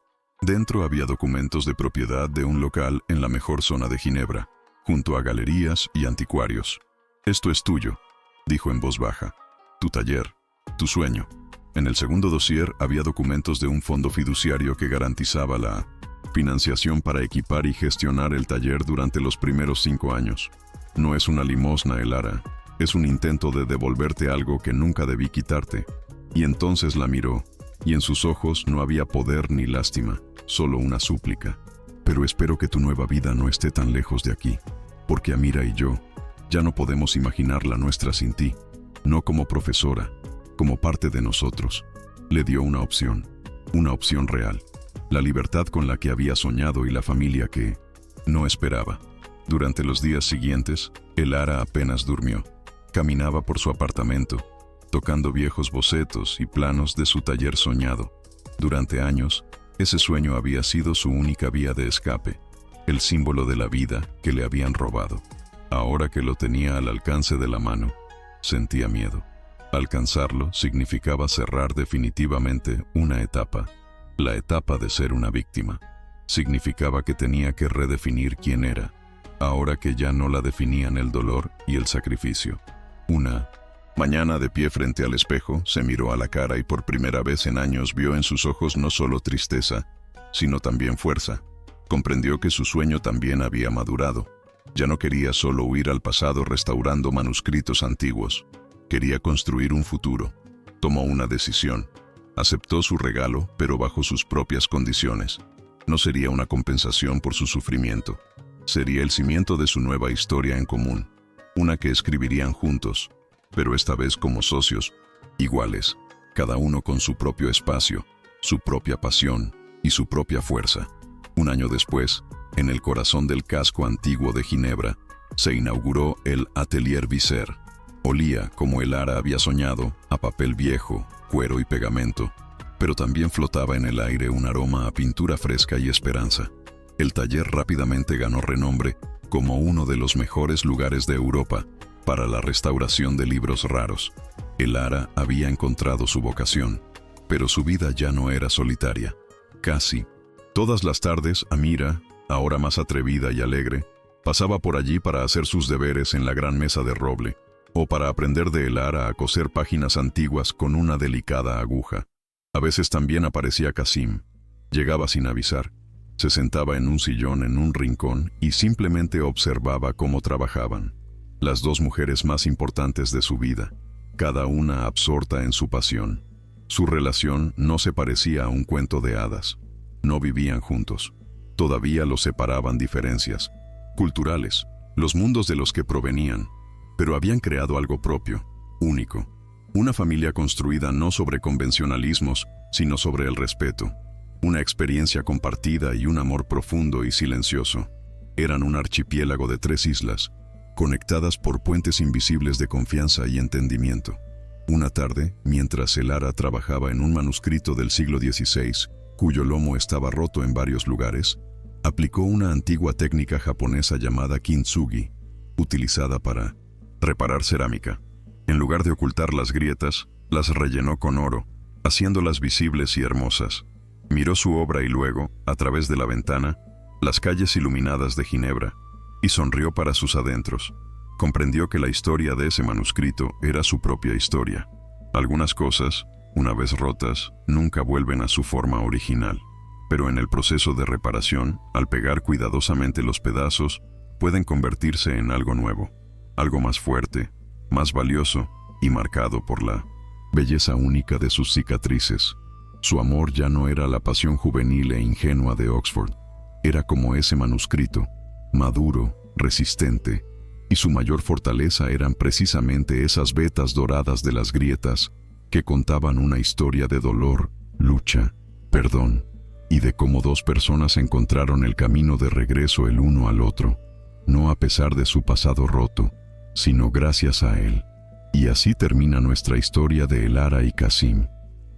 Speaker 1: Dentro había documentos de propiedad de un local en la mejor zona de Ginebra, junto a galerías y anticuarios. «Esto es tuyo», dijo en voz baja. «Tu taller, tu sueño». En el segundo dossier había documentos de un fondo fiduciario que garantizaba la financiación para equipar y gestionar el taller durante los primeros 5 años. «No es una limosna, Elara, es un intento de devolverte algo que nunca debí quitarte». Y entonces la miró, y en sus ojos no había poder ni lástima, solo una súplica. «Pero espero que tu nueva vida no esté tan lejos de aquí, porque Amira y yo ya no podemos imaginar la nuestra sin ti, no como profesora, como parte de nosotros». Le dio una opción real, la libertad con la que había soñado y la familia que no esperaba. Durante los días siguientes, Elara apenas durmió. Caminaba por su apartamento, tocando viejos bocetos y planos de su taller soñado. Durante años, ese sueño había sido su única vía de escape, el símbolo de la vida que le habían robado. Ahora que lo tenía al alcance de la mano, sentía miedo. Alcanzarlo significaba cerrar definitivamente una etapa, la etapa de ser una víctima. Significaba que tenía que redefinir quién era, ahora que ya no la definían el dolor y el sacrificio. Una mañana, de pie frente al espejo, se miró a la cara y por primera vez en años vio en sus ojos no solo tristeza, sino también fuerza. Comprendió que su sueño también había madurado. Ya no quería solo huir al pasado restaurando manuscritos antiguos. Quería construir un futuro. Tomó una decisión. Aceptó su regalo, pero bajo sus propias condiciones. No sería una compensación por su sufrimiento. Sería el cimiento de su nueva historia en común. Una que escribirían juntos, pero esta vez como socios, iguales, cada uno con su propio espacio, su propia pasión y su propia fuerza. Un año después, en el corazón del casco antiguo de Ginebra, se inauguró el Atelier Visser. Olía, como Elara había soñado, a papel viejo, cuero y pegamento, pero también flotaba en el aire un aroma a pintura fresca y esperanza. El taller rápidamente ganó renombre como uno de los mejores lugares de Europa para la restauración de libros raros. Elara había encontrado su vocación, pero su vida ya no era solitaria. Casi todas las tardes, Amira, ahora más atrevida y alegre, pasaba por allí para hacer sus deberes en la gran mesa de roble, o para aprender de Elara a coser páginas antiguas con una delicada aguja. A veces también aparecía Kasim. Llegaba sin avisar. Se sentaba en un sillón en un rincón y simplemente observaba cómo trabajaban. Las dos mujeres más importantes de su vida, cada una absorta en su pasión. Su relación no se parecía a un cuento de hadas. No vivían juntos. Todavía los separaban diferencias culturales, los mundos de los que provenían, pero habían creado algo propio, único. Una familia construida no sobre convencionalismos, sino sobre el respeto. Una experiencia compartida y un amor profundo y silencioso. Eran un archipiélago de 3 islas, conectadas por puentes invisibles de confianza y entendimiento. Una tarde, mientras Elara trabajaba en un manuscrito del siglo XVI, cuyo lomo estaba roto en varios lugares, aplicó una antigua técnica japonesa llamada kintsugi, utilizada para reparar cerámica. En lugar de ocultar las grietas, las rellenó con oro, haciéndolas visibles y hermosas. Miró su obra y luego, a través de la ventana, las calles iluminadas de Ginebra, y sonrió para sus adentros. Comprendió que la historia de ese manuscrito era su propia historia. Algunas cosas, una vez rotas, nunca vuelven a su forma original. Pero en el proceso de reparación, al pegar cuidadosamente los pedazos, pueden convertirse en algo nuevo, algo más fuerte, más valioso y marcado por la belleza única de sus cicatrices. Su amor ya no era la pasión juvenil e ingenua de Oxford. Era como ese manuscrito, maduro, resistente, y su mayor fortaleza eran precisamente esas vetas doradas de las grietas que contaban una historia de dolor, lucha, perdón, y de cómo 2 personas encontraron el camino de regreso el uno al otro, no a pesar de su pasado roto, sino gracias a él. Y así termina nuestra historia de Elara y Kasim,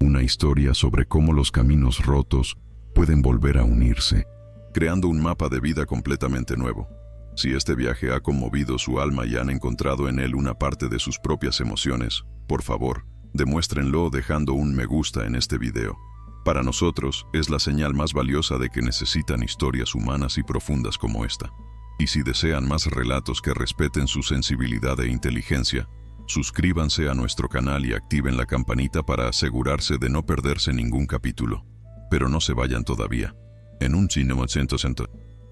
Speaker 1: una historia sobre cómo los caminos rotos pueden volver a unirse, creando un mapa de vida completamente nuevo. Si este viaje ha conmovido su alma y han encontrado en él una parte de sus propias emociones, por favor, demuéstrenlo dejando un me gusta en este video. Para nosotros, es la señal más valiosa de que necesitan historias humanas y profundas como esta. Y si desean más relatos que respeten su sensibilidad e inteligencia, suscríbanse a nuestro canal y activen la campanita para asegurarse de no perderse ningún capítulo. Pero no se vayan todavía. En un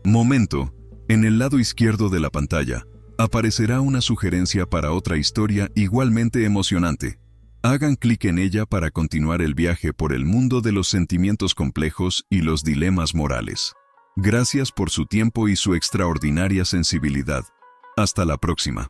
Speaker 1: momento, en el lado izquierdo de la pantalla, aparecerá una sugerencia para otra historia igualmente emocionante. Hagan clic en ella para continuar el viaje por el mundo de los sentimientos complejos y los dilemas morales. Gracias por su tiempo y su extraordinaria sensibilidad. Hasta la próxima.